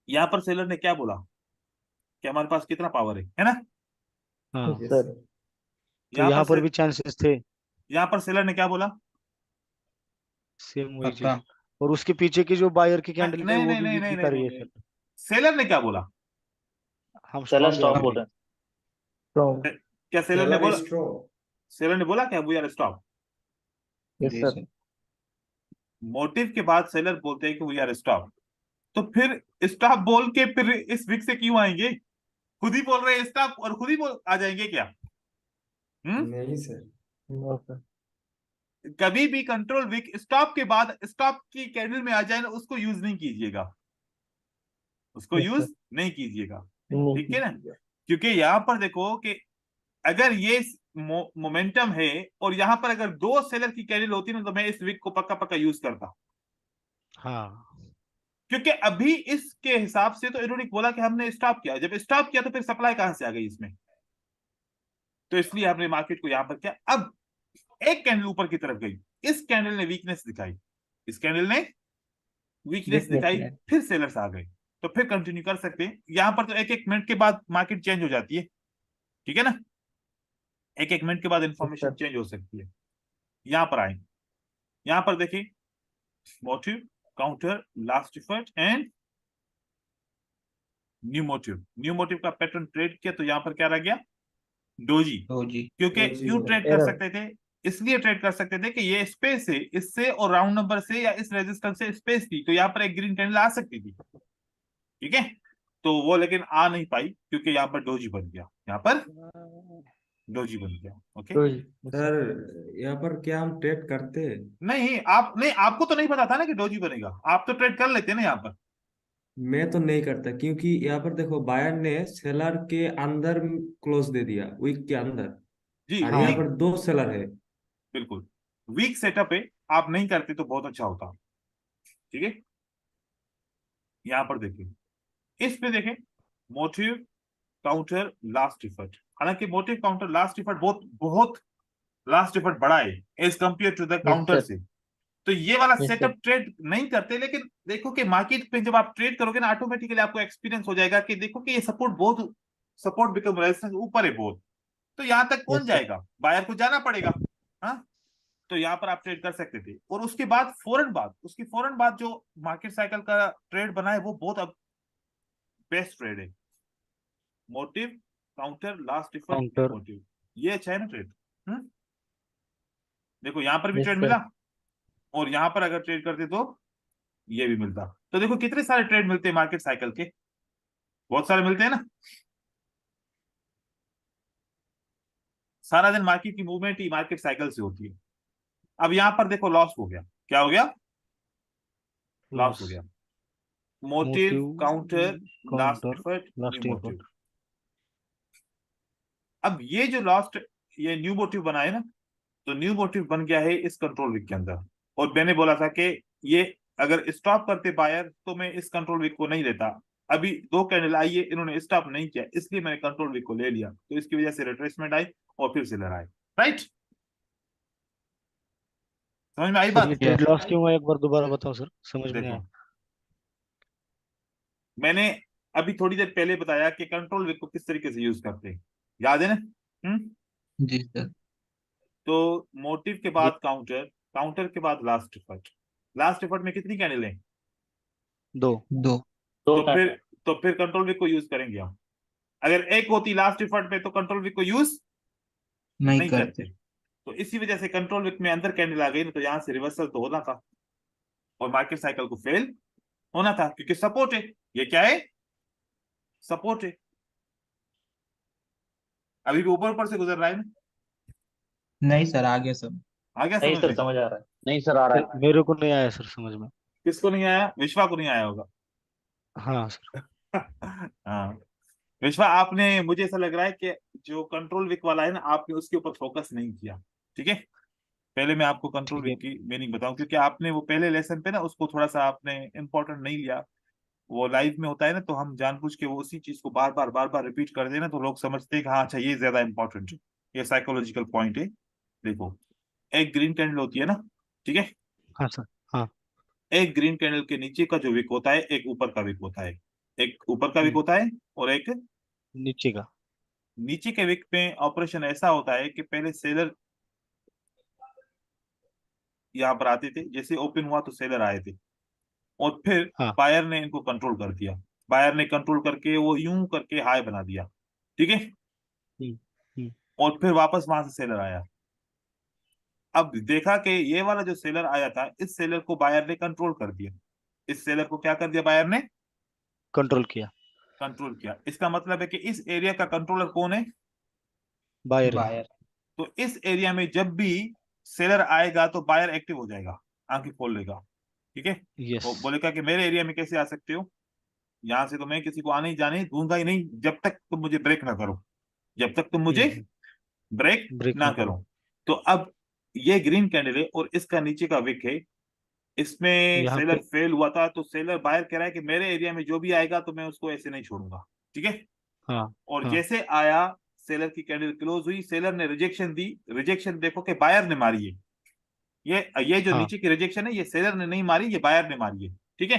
[SPEAKER 1] यहां पर सेलर ने क्या बोला कि हमारे पास कितना पावर है ना?
[SPEAKER 4] हाँ,
[SPEAKER 2] Yes
[SPEAKER 5] Yes,
[SPEAKER 2] sir.
[SPEAKER 5] sir.
[SPEAKER 4] तो
[SPEAKER 1] यहाँ
[SPEAKER 4] यहाँ
[SPEAKER 1] पर
[SPEAKER 4] पर भी चांसेस थे,
[SPEAKER 1] यहाँ पर सेलर ने क्या बोला?
[SPEAKER 4] सेम वही चीज।
[SPEAKER 3] पक्का।
[SPEAKER 4] और उसके पीछे की जो बायर की कैंडल है
[SPEAKER 1] नहीं
[SPEAKER 4] वो
[SPEAKER 1] नहीं
[SPEAKER 4] भी
[SPEAKER 1] नहीं
[SPEAKER 4] वीक
[SPEAKER 1] नहीं
[SPEAKER 4] दिखा
[SPEAKER 1] नहीं
[SPEAKER 4] रही है
[SPEAKER 1] नहीं,
[SPEAKER 4] सर।
[SPEAKER 1] सेलर ने क्या बोला?
[SPEAKER 4] हम
[SPEAKER 2] Seller
[SPEAKER 4] स्ट्रॉन्ग है
[SPEAKER 2] stop
[SPEAKER 4] अभी
[SPEAKER 2] बोल
[SPEAKER 4] भी।
[SPEAKER 2] रहे हैं। Strong.
[SPEAKER 1] क्या सेलर ने
[SPEAKER 5] Seller
[SPEAKER 1] बोला?
[SPEAKER 5] is strong.
[SPEAKER 1] सेलर ने बोला क्या वी आर स्टॉप?
[SPEAKER 2] Yes
[SPEAKER 3] जी
[SPEAKER 2] sir.
[SPEAKER 3] सर।
[SPEAKER 1] मोटिव के बाद सेलर बोलते हैं कि वी आर स्टॉप, तो फिर स्टॉप बोल के फिर इस विक से क्यों आएंगे? खुद ही बोल रहे हैं स्टॉप और खुद ही बोल आ जाएंगे क्या?
[SPEAKER 5] नहीं सर।
[SPEAKER 2] No sir.
[SPEAKER 1] कभी भी कंट्रोल विक स्टॉप के बाद स्टॉप की कैंडल में आ जाए ना, उसको यूज नहीं कीजिएगा, उसको
[SPEAKER 2] Yes
[SPEAKER 1] यूज
[SPEAKER 2] sir.
[SPEAKER 1] नहीं कीजिएगा।
[SPEAKER 2] नहीं
[SPEAKER 1] ठीक है ना?
[SPEAKER 2] कीजिएगा।
[SPEAKER 1] क्योंकि यहां पर देखो कि अगर ये मोमेंटम है और यहां पर अगर 2 सेलर की कैंडल होती ना, तो मैं इस विक को पक्का पक्का यूज करता।
[SPEAKER 4] हाँ,
[SPEAKER 1] क्योंकि अभी इसके हिसाब से तो इन्होंने बोला कि हमने स्टॉप किया, जब स्टॉप किया तो फिर सप्लाई कहां से आ गई इसमें? तो इसलिए हमने मार्केट को यहां पर किया। अब एक कैंडल ऊपर की तरफ गई, इस कैंडल ने वीकनेस दिखाई, इस कैंडल ने वीकनेस
[SPEAKER 2] Weakness
[SPEAKER 1] दिखाई,
[SPEAKER 2] है।
[SPEAKER 1] फिर सेलर्स आ गए, तो फिर कंटिन्यू कर सकते हैं। यहां पर तो एक एक मिनट के बाद मार्केट चेंज हो जाती है, ठीक है ना? एक एक मिनट के बाद
[SPEAKER 2] Yes
[SPEAKER 1] इंफॉर्मेशन
[SPEAKER 2] sir.
[SPEAKER 1] चेंज हो सकती है। यहां पर आए, यहां पर देखिए motive, counter, last effort and new motive. New motive का पैटर्न ट्रेड किया तो यहां पर क्या रह गया? डोजी।
[SPEAKER 3] तो जी।
[SPEAKER 1] क्योंकि
[SPEAKER 5] डोजी
[SPEAKER 1] क्यों
[SPEAKER 5] हो
[SPEAKER 1] ट्रेड
[SPEAKER 5] रहा
[SPEAKER 1] कर
[SPEAKER 2] Error.
[SPEAKER 1] सकते थे? इसलिए ट्रेड कर सकते थे कि ये स्पेस है, इससे और राउंड नंबर से या इस रेजिस्टेंस से स्पेस थी, तो यहाँ पर एक ग्रीन कैंडल आ सकती थी। ठीक है, तो वो लेकिन आ नहीं पाई क्योंकि यहाँ पर डोजी बन गया, यहाँ पर डोजी बन गया। ओके,
[SPEAKER 2] तो जी। Yes sir.
[SPEAKER 5] सर यहाँ पर क्या हम ट्रेड करते हैं?
[SPEAKER 1] नहीं आपको तो नहीं पता था ना कि डोजी बनेगा, आप तो ट्रेड कर लेते ना यहाँ पर।
[SPEAKER 5] मैं तो नहीं करता क्योंकि यहाँ पर देखो बायर ने सेलर के अंदर क्लोज दे दिया, वीक के अंदर।
[SPEAKER 1] जी
[SPEAKER 5] और यहाँ
[SPEAKER 4] हाँ,
[SPEAKER 1] वीक,
[SPEAKER 5] पर 2 सेलर है।
[SPEAKER 1] बिल्कुल वीक सेटअप है, आप नहीं करते तो बहुत अच्छा होता। ठीक है, यहाँ पर देखिए, इस पे देखें मोटिव, काउंटर, लास्ट एफर्ट। हालांकि मोटिव, काउंटर, लास्ट एफर्ट बहुत बहुत लास्ट एफर्ट बड़ा है as compare to the
[SPEAKER 2] Yes
[SPEAKER 1] counter
[SPEAKER 2] sir.
[SPEAKER 1] से, तो ये वाला
[SPEAKER 2] Yes sir.
[SPEAKER 1] सेटअप ट्रेड नहीं करते। लेकिन देखो कि मार्केट पे जब आप ट्रेड करोगे ना, ऑटोमेटिकली आपको एक्सपीरियंस हो जाएगा कि देखो कि ये सपोर्ट बिकम रेजिस्टेंस ऊपर है बहुत, तो यहां तक कौन
[SPEAKER 2] Yes sir.
[SPEAKER 1] जाएगा? बायर को जाना पड़ेगा। हाँ, तो यहाँ पर आप ट्रेड कर सकते थे। और उसके बाद उसकी फौरन बाद जो मार्केट साइकिल का ट्रेड बना है वो बहुत अब बेस्ट ट्रेड है। Motive, counter, last effort,
[SPEAKER 4] counter.
[SPEAKER 1] Motive, ये अच्छा है ना ट्रेड? देखो यहाँ पर भी
[SPEAKER 2] Yes
[SPEAKER 1] ट्रेड
[SPEAKER 2] sir.
[SPEAKER 1] मिला, और यहाँ पर अगर ट्रेड करते तो ये भी मिलता। तो देखो कितने सारे ट्रेड मिलते हैं मार्केट साइकिल के, बहुत सारे मिलते हैं ना। सारा दिन मार्केट की मूवमेंट ही मार्केट साइकिल से होती है। अब यहाँ पर देखो लॉस हो गया, क्या हो गया? लॉस हो
[SPEAKER 4] लॉस,
[SPEAKER 1] गया। Motive,
[SPEAKER 4] motive,
[SPEAKER 1] counter, last
[SPEAKER 4] counter,
[SPEAKER 1] effort, new
[SPEAKER 4] last
[SPEAKER 1] motive.
[SPEAKER 4] Effort.
[SPEAKER 1] अब ये जो ये न्यू मोटिव बना है ना, तो न्यू मोटिव बन गया है इस कंट्रोल वीक के अंदर। और मैंने बोला था कि ये अगर स्टॉप करते बायर तो मैं इस कंट्रोल वीक को नहीं लेता। अभी 2 कैंडल आई है, इन्होंने स्टॉप नहीं किया, इसलिए मैंने कंट्रोल वीक को ले लिया, तो इसकी वजह से रिट्रेसमेंट आई और फिर सेलर आए। राइट, समझ में आई
[SPEAKER 4] सर ये
[SPEAKER 1] बात?
[SPEAKER 4] ट्रेड लॉस क्यों हुआ, एक बार दोबारा बताओ सर, समझ में नहीं
[SPEAKER 1] देखो
[SPEAKER 4] आया।
[SPEAKER 1] मैंने अभी थोड़ी देर पहले बताया कि कंट्रोल वीक को किस तरीके से यूज करते हैं, याद है ना?
[SPEAKER 3] जी सर।
[SPEAKER 1] तो मोटिव के
[SPEAKER 4] जी,
[SPEAKER 1] बाद काउंटर, काउंटर के बाद लास्ट एफर्ट। लास्ट एफर्ट में कितनी कैंडल है?
[SPEAKER 4] 2।
[SPEAKER 3] दो।
[SPEAKER 2] दो
[SPEAKER 1] तो फिर तो फिर कंट्रोल विक को यूज करेंगे हम। अगर एक होती लास्ट डिफर्ट पे तो कंट्रोल विक को यूज
[SPEAKER 3] नहीं
[SPEAKER 1] नहीं
[SPEAKER 3] करते।
[SPEAKER 1] करते। तो इसी वजह से कंट्रोल विक में अंदर कैंडल आ गई ना, तो यहाँ से रिवर्सल तो होना था और मार्केट साइकिल को फेल होना था, क्योंकि सपोर्ट है। ये क्या है? सपोर्ट है। अभी भी ऊपर ऊपर से गुजर रहा है ना?
[SPEAKER 3] नहीं सर, आगे सब।
[SPEAKER 1] आ गया
[SPEAKER 2] नहीं
[SPEAKER 1] समझ
[SPEAKER 2] सर,
[SPEAKER 1] में?
[SPEAKER 2] समझ आ रहा है। नहीं सर, आ रहा
[SPEAKER 4] सर
[SPEAKER 2] है।
[SPEAKER 4] मेरे को नहीं आया सर समझ में।
[SPEAKER 1] किसको नहीं आया? विश्वा को नहीं आया होगा।
[SPEAKER 4] हाँ सर।
[SPEAKER 1] हाँ विश्वा, आपने, मुझे ऐसा लग रहा है कि जो कंट्रोल विक वाला है ना, आपने उसके ऊपर फोकस नहीं किया। ठीक है, पहले मैं आपको कंट्रोल
[SPEAKER 4] ठीक है।
[SPEAKER 1] विक की मीनिंग बताऊं, क्योंकि आपने वो पहले लेसन पे ना उसको थोड़ा सा आपने इंपॉर्टेंट नहीं लिया। वो लाइव में होता है ना, तो हम जानबूझ के वो उसी चीज को बार बार रिपीट कर देना, तो लोग समझते हैं कि हाँ अच्छा ये ज्यादा इंपॉर्टेंट है, ये साइकोलॉजिकल पॉइंट है। देखो, एक ग्रीन कैंडल होती है ना, ठीक है?
[SPEAKER 4] हाँ सर। हाँ।
[SPEAKER 1] एक ग्रीन कैंडल के नीचे का जो विक होता है, एक ऊपर का विक होता है। एक ऊपर का विक
[SPEAKER 4] हम्म,
[SPEAKER 1] होता है और एक
[SPEAKER 4] नीचे का।
[SPEAKER 1] नीचे के विक में ऑपरेशन ऐसा होता है कि पहले सेलर यहाँ पर आते थे, जैसे ओपन हुआ तो सेलर आए थे, और फिर
[SPEAKER 4] हाँ।
[SPEAKER 1] बायर ने इनको कंट्रोल कर दिया। बायर ने कंट्रोल करके वो यूं करके हाई बना दिया, ठीक है?
[SPEAKER 4] हम्म। हम्म।
[SPEAKER 1] और फिर वापस वहां से सेलर आया। अब देखा कि ये वाला जो सेलर आया था, इस सेलर को बायर ने कंट्रोल कर दिया। इस सेलर को क्या कर दिया बायर ने?
[SPEAKER 4] कंट्रोल किया।
[SPEAKER 1] कंट्रोल किया। इसका मतलब है कि इस एरिया का कंट्रोलर कौन है?
[SPEAKER 4] बायर है।
[SPEAKER 3] बायर।
[SPEAKER 1] तो इस एरिया में जब भी सेलर आएगा तो बायर एक्टिव हो जाएगा, आंखें खोल लेगा, ठीक है?
[SPEAKER 4] यस।
[SPEAKER 1] वो बोलेगा कि मेरे एरिया में कैसे आ सकते हो, यहाँ से तो मैं किसी को आने ही जाने दूंगा ही नहीं जब तक तुम मुझे ब्रेक ना करो, जब तक तुम मुझे ब्रेक
[SPEAKER 4] ब्रेक
[SPEAKER 1] ना
[SPEAKER 4] ना करो।
[SPEAKER 1] करो। तो अब ये ग्रीन कैंडल है और इसका नीचे का विक है, इसमें
[SPEAKER 4] यहाँ
[SPEAKER 1] सेलर
[SPEAKER 4] पे।
[SPEAKER 1] फेल हुआ था, तो सेलर बायर कह रहा है कि मेरे एरिया में जो भी आएगा तो मैं उसको ऐसे नहीं छोड़ूंगा, ठीक है?
[SPEAKER 4] हाँ।
[SPEAKER 1] और
[SPEAKER 4] हाँ।
[SPEAKER 1] जैसे आया, सेलर की कैंडल क्लोज हुई, सेलर ने रिजेक्शन दी। रिजेक्शन देखो कि बायर ने मारी है। ये जो
[SPEAKER 4] हाँ।
[SPEAKER 1] नीचे की रिजेक्शन है, ये सेलर ने नहीं मारी, ये बायर ने मारी है, ठीक है?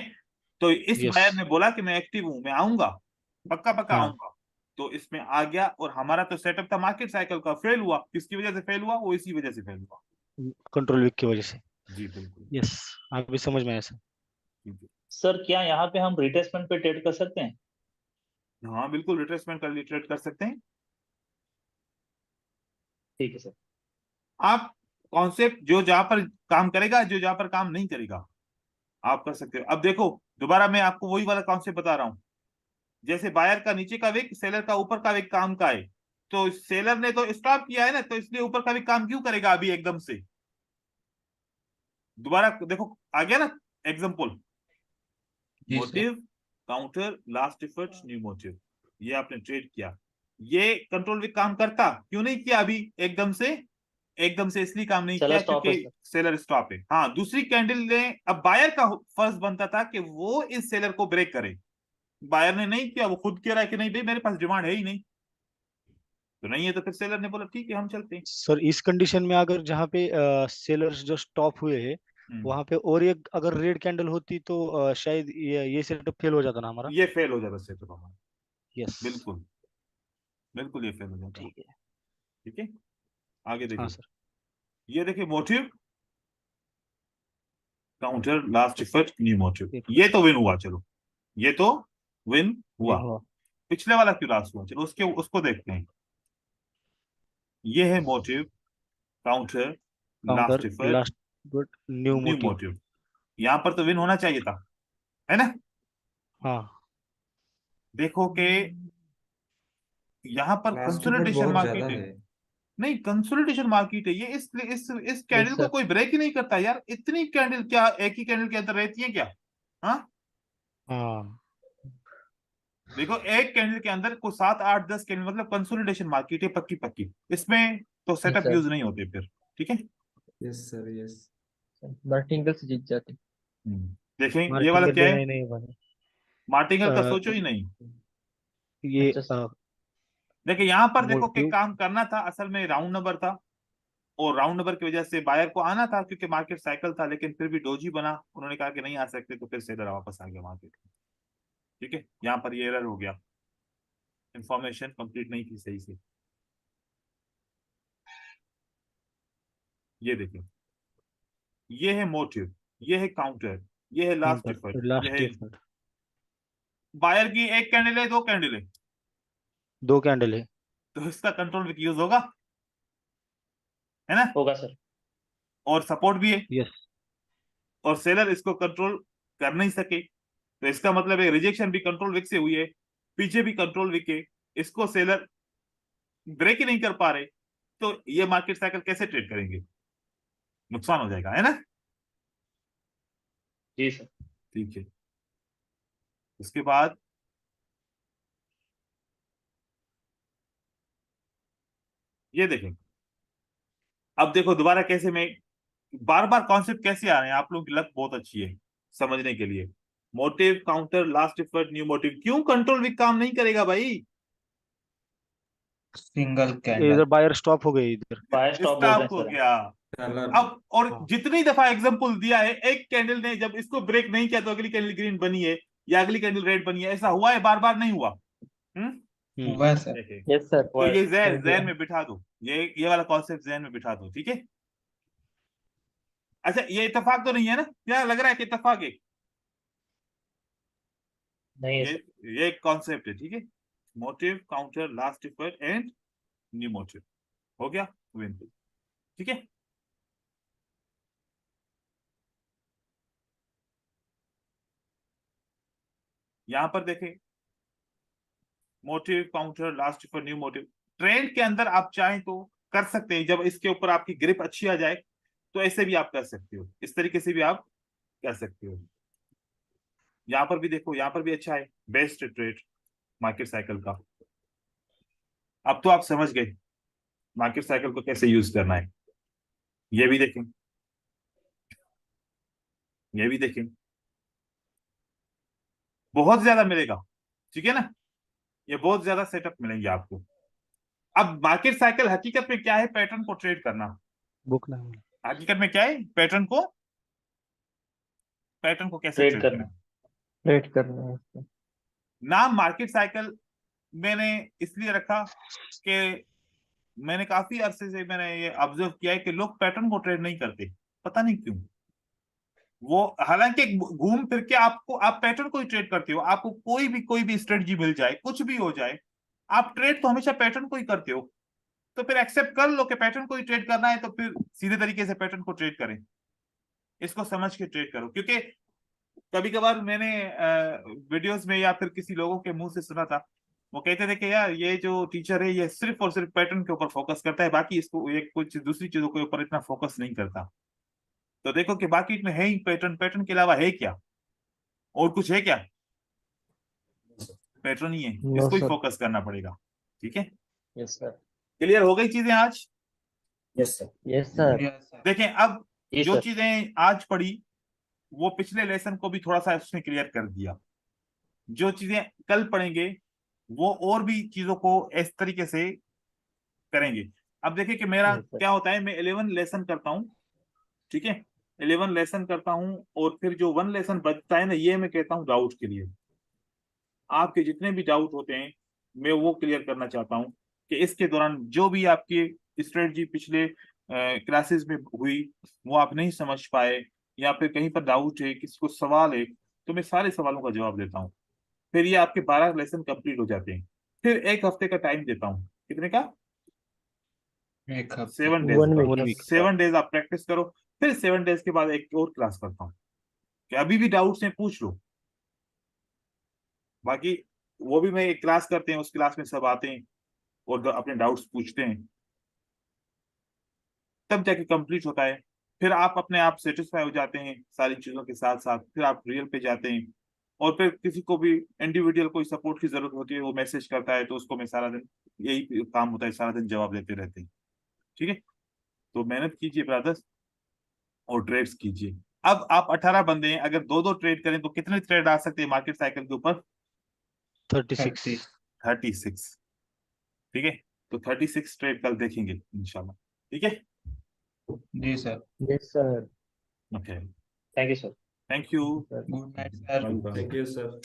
[SPEAKER 1] तो इस
[SPEAKER 4] यस।
[SPEAKER 1] बायर ने बोला कि मैं एक्टिव हूं, मैं आऊंगा, पक्का पक्का
[SPEAKER 4] हाँ।
[SPEAKER 1] आऊंगा। तो इसमें आ गया, और हमारा तो सेटअप था मार्केट साइकिल का, फेल हुआ। किसकी वजह से फेल हुआ? वो इसी वजह से फेल हुआ।
[SPEAKER 4] कंट्रोल वीक की वजह से।
[SPEAKER 1] जी बिल्कुल।
[SPEAKER 4] यस। अभी समझ में आया सर।
[SPEAKER 1] जी।
[SPEAKER 2] सर, क्या यहाँ पे हम रिट्रेसमेंट पे ट्रेड कर सकते हैं?
[SPEAKER 1] हाँ बिल्कुल, रिट्रेसमेंट कर ट्रेड कर सकते हैं
[SPEAKER 2] ठीक है सर।
[SPEAKER 1] आप। कॉन्सेप्ट जो जहां पर काम करेगा, जो जहां पर काम नहीं करेगा, आप कर सकते हो। अब देखो, दोबारा मैं आपको वही वाला कॉन्सेप्ट बता रहा हूँ। जैसे बायर का नीचे का विक, सेलर का ऊपर का विक काम का है, तो सेलर ने तो स्टॉप किया है ना, तो इसलिए ऊपर का विक काम क्यों करेगा अभी एकदम से? दोबारा देखो, आ गया ना एग्जाम्पल?
[SPEAKER 3] जी sir.
[SPEAKER 1] Motive, counter, last effort, new motive, ये आपने ट्रेड किया। ये कंट्रोल विक काम करता क्यों नहीं किया अभी एकदम से? एकदम से इसलिए काम नहीं
[SPEAKER 2] चलो,
[SPEAKER 1] किया
[SPEAKER 2] स्टॉप है
[SPEAKER 1] क्योंकि
[SPEAKER 2] सर।
[SPEAKER 1] सेलर स्टॉप है। हाँ, दूसरी कैंडल ने, अब बायर का फर्ज बनता था कि वो इस सेलर को ब्रेक करे। बायर ने नहीं किया, वो खुद कह रहा है कि नहीं भाई मेरे पास डिमांड है ही नहीं। तो नहीं है, तो फिर सेलर ने बोला ठीक है हम चलते हैं।
[SPEAKER 4] सर इस कंडीशन में अगर जहाँ पे सेलर्स जो स्टॉप हुए हैं
[SPEAKER 1] हम्म,
[SPEAKER 4] वहां पे और एक अगर रेड कैंडल होती तो शायद ये सेटअप फेल हो जाता ना हमारा।
[SPEAKER 1] ये फेल हो जाता सेटअप हमारा।
[SPEAKER 4] यस।
[SPEAKER 1] बिल्कुल, बिल्कुल ये फेल हो जाता।
[SPEAKER 4] ठीक है।
[SPEAKER 1] ठीक है, आगे
[SPEAKER 4] हाँ
[SPEAKER 1] देखिए।
[SPEAKER 4] सर।
[SPEAKER 1] ये देखिए, motive, counter, last effort, new motive,
[SPEAKER 4] एक
[SPEAKER 1] ये
[SPEAKER 4] मिनट।
[SPEAKER 1] तो विन हुआ। चलो, ये तो विन हुआ।
[SPEAKER 4] विन हुआ।
[SPEAKER 1] पिछले वाला क्यों लॉस हुआ? चलो उसके उसको देखते हैं। ये है motive, counter,
[SPEAKER 4] counter
[SPEAKER 1] last effort,
[SPEAKER 4] last good new
[SPEAKER 1] new
[SPEAKER 4] motive.
[SPEAKER 1] Motive. यहाँ पर तो विन होना चाहिए था, है ना?
[SPEAKER 4] हाँ।
[SPEAKER 1] देखो कि यहाँ पर
[SPEAKER 5] लास्ट ऊपर
[SPEAKER 1] कंसोलिडेशन
[SPEAKER 5] बहुत ज्यादा
[SPEAKER 1] मार्केट है।
[SPEAKER 5] है।
[SPEAKER 1] नहीं, कंसोलिडेशन मार्केट है ये, इस
[SPEAKER 3] यस
[SPEAKER 1] कैंडल को
[SPEAKER 3] सर।
[SPEAKER 1] कोई ब्रेक ही नहीं करता यार। इतनी कैंडल क्या एक ही कैंडल के अंदर रहती है क्या? हाँ,
[SPEAKER 4] हाँ।
[SPEAKER 1] देखो एक कैंडल के अंदर को 7 8 10 कैंडल, मतलब कंसोलिडेशन मार्केट है पक्की पक्की। इसमें तो
[SPEAKER 3] यस
[SPEAKER 1] सेटअप
[SPEAKER 3] सर।
[SPEAKER 1] यूज नहीं होते फिर, ठीक है?
[SPEAKER 5] Yes sir, yes.
[SPEAKER 3] मार्टिंगल से जीत जाते।
[SPEAKER 1] देखें ये वाला
[SPEAKER 4] मार्टिंगल
[SPEAKER 1] क्या है?
[SPEAKER 4] लेना ही नहीं बने।
[SPEAKER 1] मार्टिंगल का सोचो ही नहीं।
[SPEAKER 4] ये
[SPEAKER 3] अच्छा सर।
[SPEAKER 1] देखिए यहाँ पर देखो कि
[SPEAKER 4] मोटिव।
[SPEAKER 1] काम करना था, असल में राउंड नंबर था, और राउंड नंबर की वजह से बायर को आना था क्योंकि मार्केट साइकिल था, लेकिन फिर भी डोजी बना, उन्होंने कहा कि नहीं आ सकते, तो फिर सेलर वापस आ गया मार्केट में। ठीक है, यहाँ पर ये एरर हो गया, इंफॉर्मेशन कंप्लीट नहीं थी सही से। ये देखिए, ये है मोटिव, ये है काउंटर, ये है लास्ट
[SPEAKER 4] काउंटर
[SPEAKER 1] डिफर, ये
[SPEAKER 4] लास्ट
[SPEAKER 1] है
[SPEAKER 4] एफर्ट।
[SPEAKER 1] बायर की एक कैंडल है, दो कैंडल है,
[SPEAKER 4] 2 कैंडल है।
[SPEAKER 1] तो इसका कंट्रोल विक यूज होगा, है ना?
[SPEAKER 2] होगा सर।
[SPEAKER 1] और सपोर्ट भी है,
[SPEAKER 4] यस।
[SPEAKER 1] और सेलर इसको कंट्रोल कर नहीं सके, तो इसका मतलब है रिजेक्शन भी कंट्रोल विक से हुई है, पीछे भी कंट्रोल विक है, इसको सेलर ब्रेक ही नहीं कर पा रहे, तो ये मार्केट साइकिल कैसे ट्रेड करेंगे? नुकसान हो जाएगा, है ना?
[SPEAKER 2] जी सर।
[SPEAKER 1] ठीक है, उसके बाद ये देखें, अब देखो दोबारा कैसे मैं बार बार कॉन्सेप्ट कैसे आ रहे हैं, आप लोगों की लक बहुत अच्छी है समझने के लिए। Motive counter last deferred new motive, क्यों कंट्रोल विक काम नहीं करेगा भाई?
[SPEAKER 3] Single candle.
[SPEAKER 4] इधर बायर स्टॉप हो गई इधर।
[SPEAKER 2] बाय स्टॉप बोल रहे हैं
[SPEAKER 1] स्टॉप हो
[SPEAKER 2] सर।
[SPEAKER 1] गया।
[SPEAKER 5] सेलर
[SPEAKER 1] अब और
[SPEAKER 4] हाँ।
[SPEAKER 1] जितनी दफा एग्जांपल दिया है, एक कैंडल ने जब इसको ब्रेक नहीं किया तो अगली कैंडल ग्रीन बनी है या अगली कैंडल रेड बनी है, ऐसा हुआ है? बार बार नहीं हुआ।
[SPEAKER 3] हुआ है सर।
[SPEAKER 1] देखें,
[SPEAKER 2] यस सर।
[SPEAKER 1] तो ये जहन में बिठा दो, ये वाला कॉन्सेप्ट जहन में बिठा दो, ठीक है? अच्छा, ये इत्तेफाक तो नहीं है ना? क्या लग रहा है कि इत्तेफाक है?
[SPEAKER 2] नहीं है
[SPEAKER 1] ये
[SPEAKER 2] सर।
[SPEAKER 1] ये एक कॉन्सेप्ट है, ठीक है? Motive counter last deferred and new motive, हो गया विन, ठीक है? यहां पर देखें, motive counter last deferred new motive, trend के अंदर आप चाहें तो कर सकते हैं, जब इसके ऊपर आपकी ग्रिप अच्छी आ जाए तो ऐसे भी आप कर सकते हो, इस तरीके से भी आप कर सकते हो। यहां पर भी देखो, यहां पर भी अच्छा है, बेस्ट ट्रेड मार्केट साइकिल का। अब तो आप समझ गए मार्केट साइकिल को कैसे यूज करना है। ये भी देखें, ये भी देखें, बहुत ज्यादा मिलेगा, ठीक है ना? ये बहुत ज्यादा सेटअप मिलेंगे आपको। अब मार्केट साइकिल हकीकत में क्या है? पैटर्न को ट्रेड करना।
[SPEAKER 4] बुक ना।
[SPEAKER 1] हकीकत में क्या है? पैटर्न को कैसे
[SPEAKER 2] ट्रेड
[SPEAKER 1] ट्रेड
[SPEAKER 2] करना।
[SPEAKER 1] करें?
[SPEAKER 2] ट्रेड करना है इसको।
[SPEAKER 1] नाम मार्केट साइकिल मैंने इसलिए रखा कि मैंने काफी अरसे से मैंने ये ऑब्जर्व किया है कि लोग पैटर्न को ट्रेड नहीं करते, पता नहीं क्यों। वो हालांकि घूम फिर के आप पैटर्न को ही ट्रेड करते हो, आपको कोई भी स्ट्रेटजी मिल जाए, कुछ भी हो जाए, आप ट्रेड तो हमेशा पैटर्न को ही करते हो। तो फिर एक्सेप्ट कर लो कि पैटर्न को ही ट्रेड करना है, तो फिर सीधे तरीके से पैटर्न को ट्रेड करें, इसको समझ के ट्रेड करो। क्योंकि कभी कभार मैंने वीडियोस में या फिर किसी लोगों के मुंह से सुना था, वो कहते थे कि यार ये जो टीचर है ये सिर्फ और सिर्फ पैटर्न के ऊपर फोकस करता है, बाकी इसको ये कुछ दूसरी चीजों के ऊपर इतना फोकस नहीं करता। तो देखो कि बाकी इसमें है ही पैटर्न, पैटर्न के अलावा है क्या? और कुछ है क्या? पैटर्न ही है,
[SPEAKER 2] नो
[SPEAKER 1] इसको ही
[SPEAKER 2] सर।
[SPEAKER 1] फोकस करना पड़ेगा, ठीक है?
[SPEAKER 2] Yes sir.
[SPEAKER 1] क्लियर हो गई चीजें आज?
[SPEAKER 2] Yes sir. Yes sir.
[SPEAKER 1] देखें, अब
[SPEAKER 2] जी
[SPEAKER 1] जो
[SPEAKER 2] सर।
[SPEAKER 1] चीजें आज पढ़ी वो पिछले लेसन को भी थोड़ा सा उसने क्लियर कर दिया। जो चीजें कल पढ़ेंगे वो और भी चीजों को इस तरीके से करेंगे। अब देखिए कि मेरा
[SPEAKER 2] यस सर।
[SPEAKER 1] क्या होता है, मैं 11 लेसन करता हूँ, ठीक है? 11 लेसन करता हूँ, और फिर जो 1 लेसन बचता है ना, ये मैं कहता हूँ डाउट के लिए। आपके जितने भी डाउट होते हैं मैं वो क्लियर करना चाहता हूँ कि इसके दौरान जो भी आपकी स्ट्रेटजी पिछले क्लासेस में हुई वो आप नहीं समझ पाए, या फिर कहीं पर डाउट है, किसी को सवाल है, तो मैं सारे सवालों का जवाब देता हूँ। फिर ये आपके 12 लेसन कंप्लीट हो जाते हैं। फिर एक हफ्ते का टाइम देता हूँ, कितने का?
[SPEAKER 3] एक हफ्ते
[SPEAKER 1] 7 डेज
[SPEAKER 2] 1
[SPEAKER 1] का।
[SPEAKER 2] वीक।
[SPEAKER 4] 1 वीक।
[SPEAKER 1] 7 डेज आप प्रैक्टिस करो, फिर 7 डेज के बाद एक और क्लास करता हूँ कि अभी भी डाउट्स हैं पूछ लो। बाकी वो भी मैं एक क्लास करते हैं, उस क्लास में सब आते हैं और अपने डाउट्स पूछते हैं, तब जाके कंप्लीट होता है। फिर आप अपने आप सेटिस्फाई हो जाते हैं सारी चीजों के साथ साथ, फिर आप रियल पे जाते हैं। और फिर किसी को भी इंडिविजुअल कोई सपोर्ट की जरूरत होती है, वो मैसेज करता है, तो उसको मैं सारा दिन, यही काम होता है, सारा दिन जवाब देते रहते हैं, ठीक है? तो मेहनत कीजिए ब्रदर्स और ट्रेड्स कीजिए। अब आप 18 बंदे हैं, अगर दो दो ट्रेड करें तो कितने ट्रेड आ सकते हैं मार्केट साइकिल के ऊपर?
[SPEAKER 4] 36।
[SPEAKER 1] 36, ठीक है? तो 36 ट्रेड कल देखेंगे इंशाल्लाह, ठीक है?
[SPEAKER 3] जी sir.
[SPEAKER 2] Yes sir.
[SPEAKER 1] Okay,
[SPEAKER 2] thank you sir.
[SPEAKER 1] Thank you.
[SPEAKER 2] Sir.
[SPEAKER 3] Good night sir.
[SPEAKER 5] Thank you sir.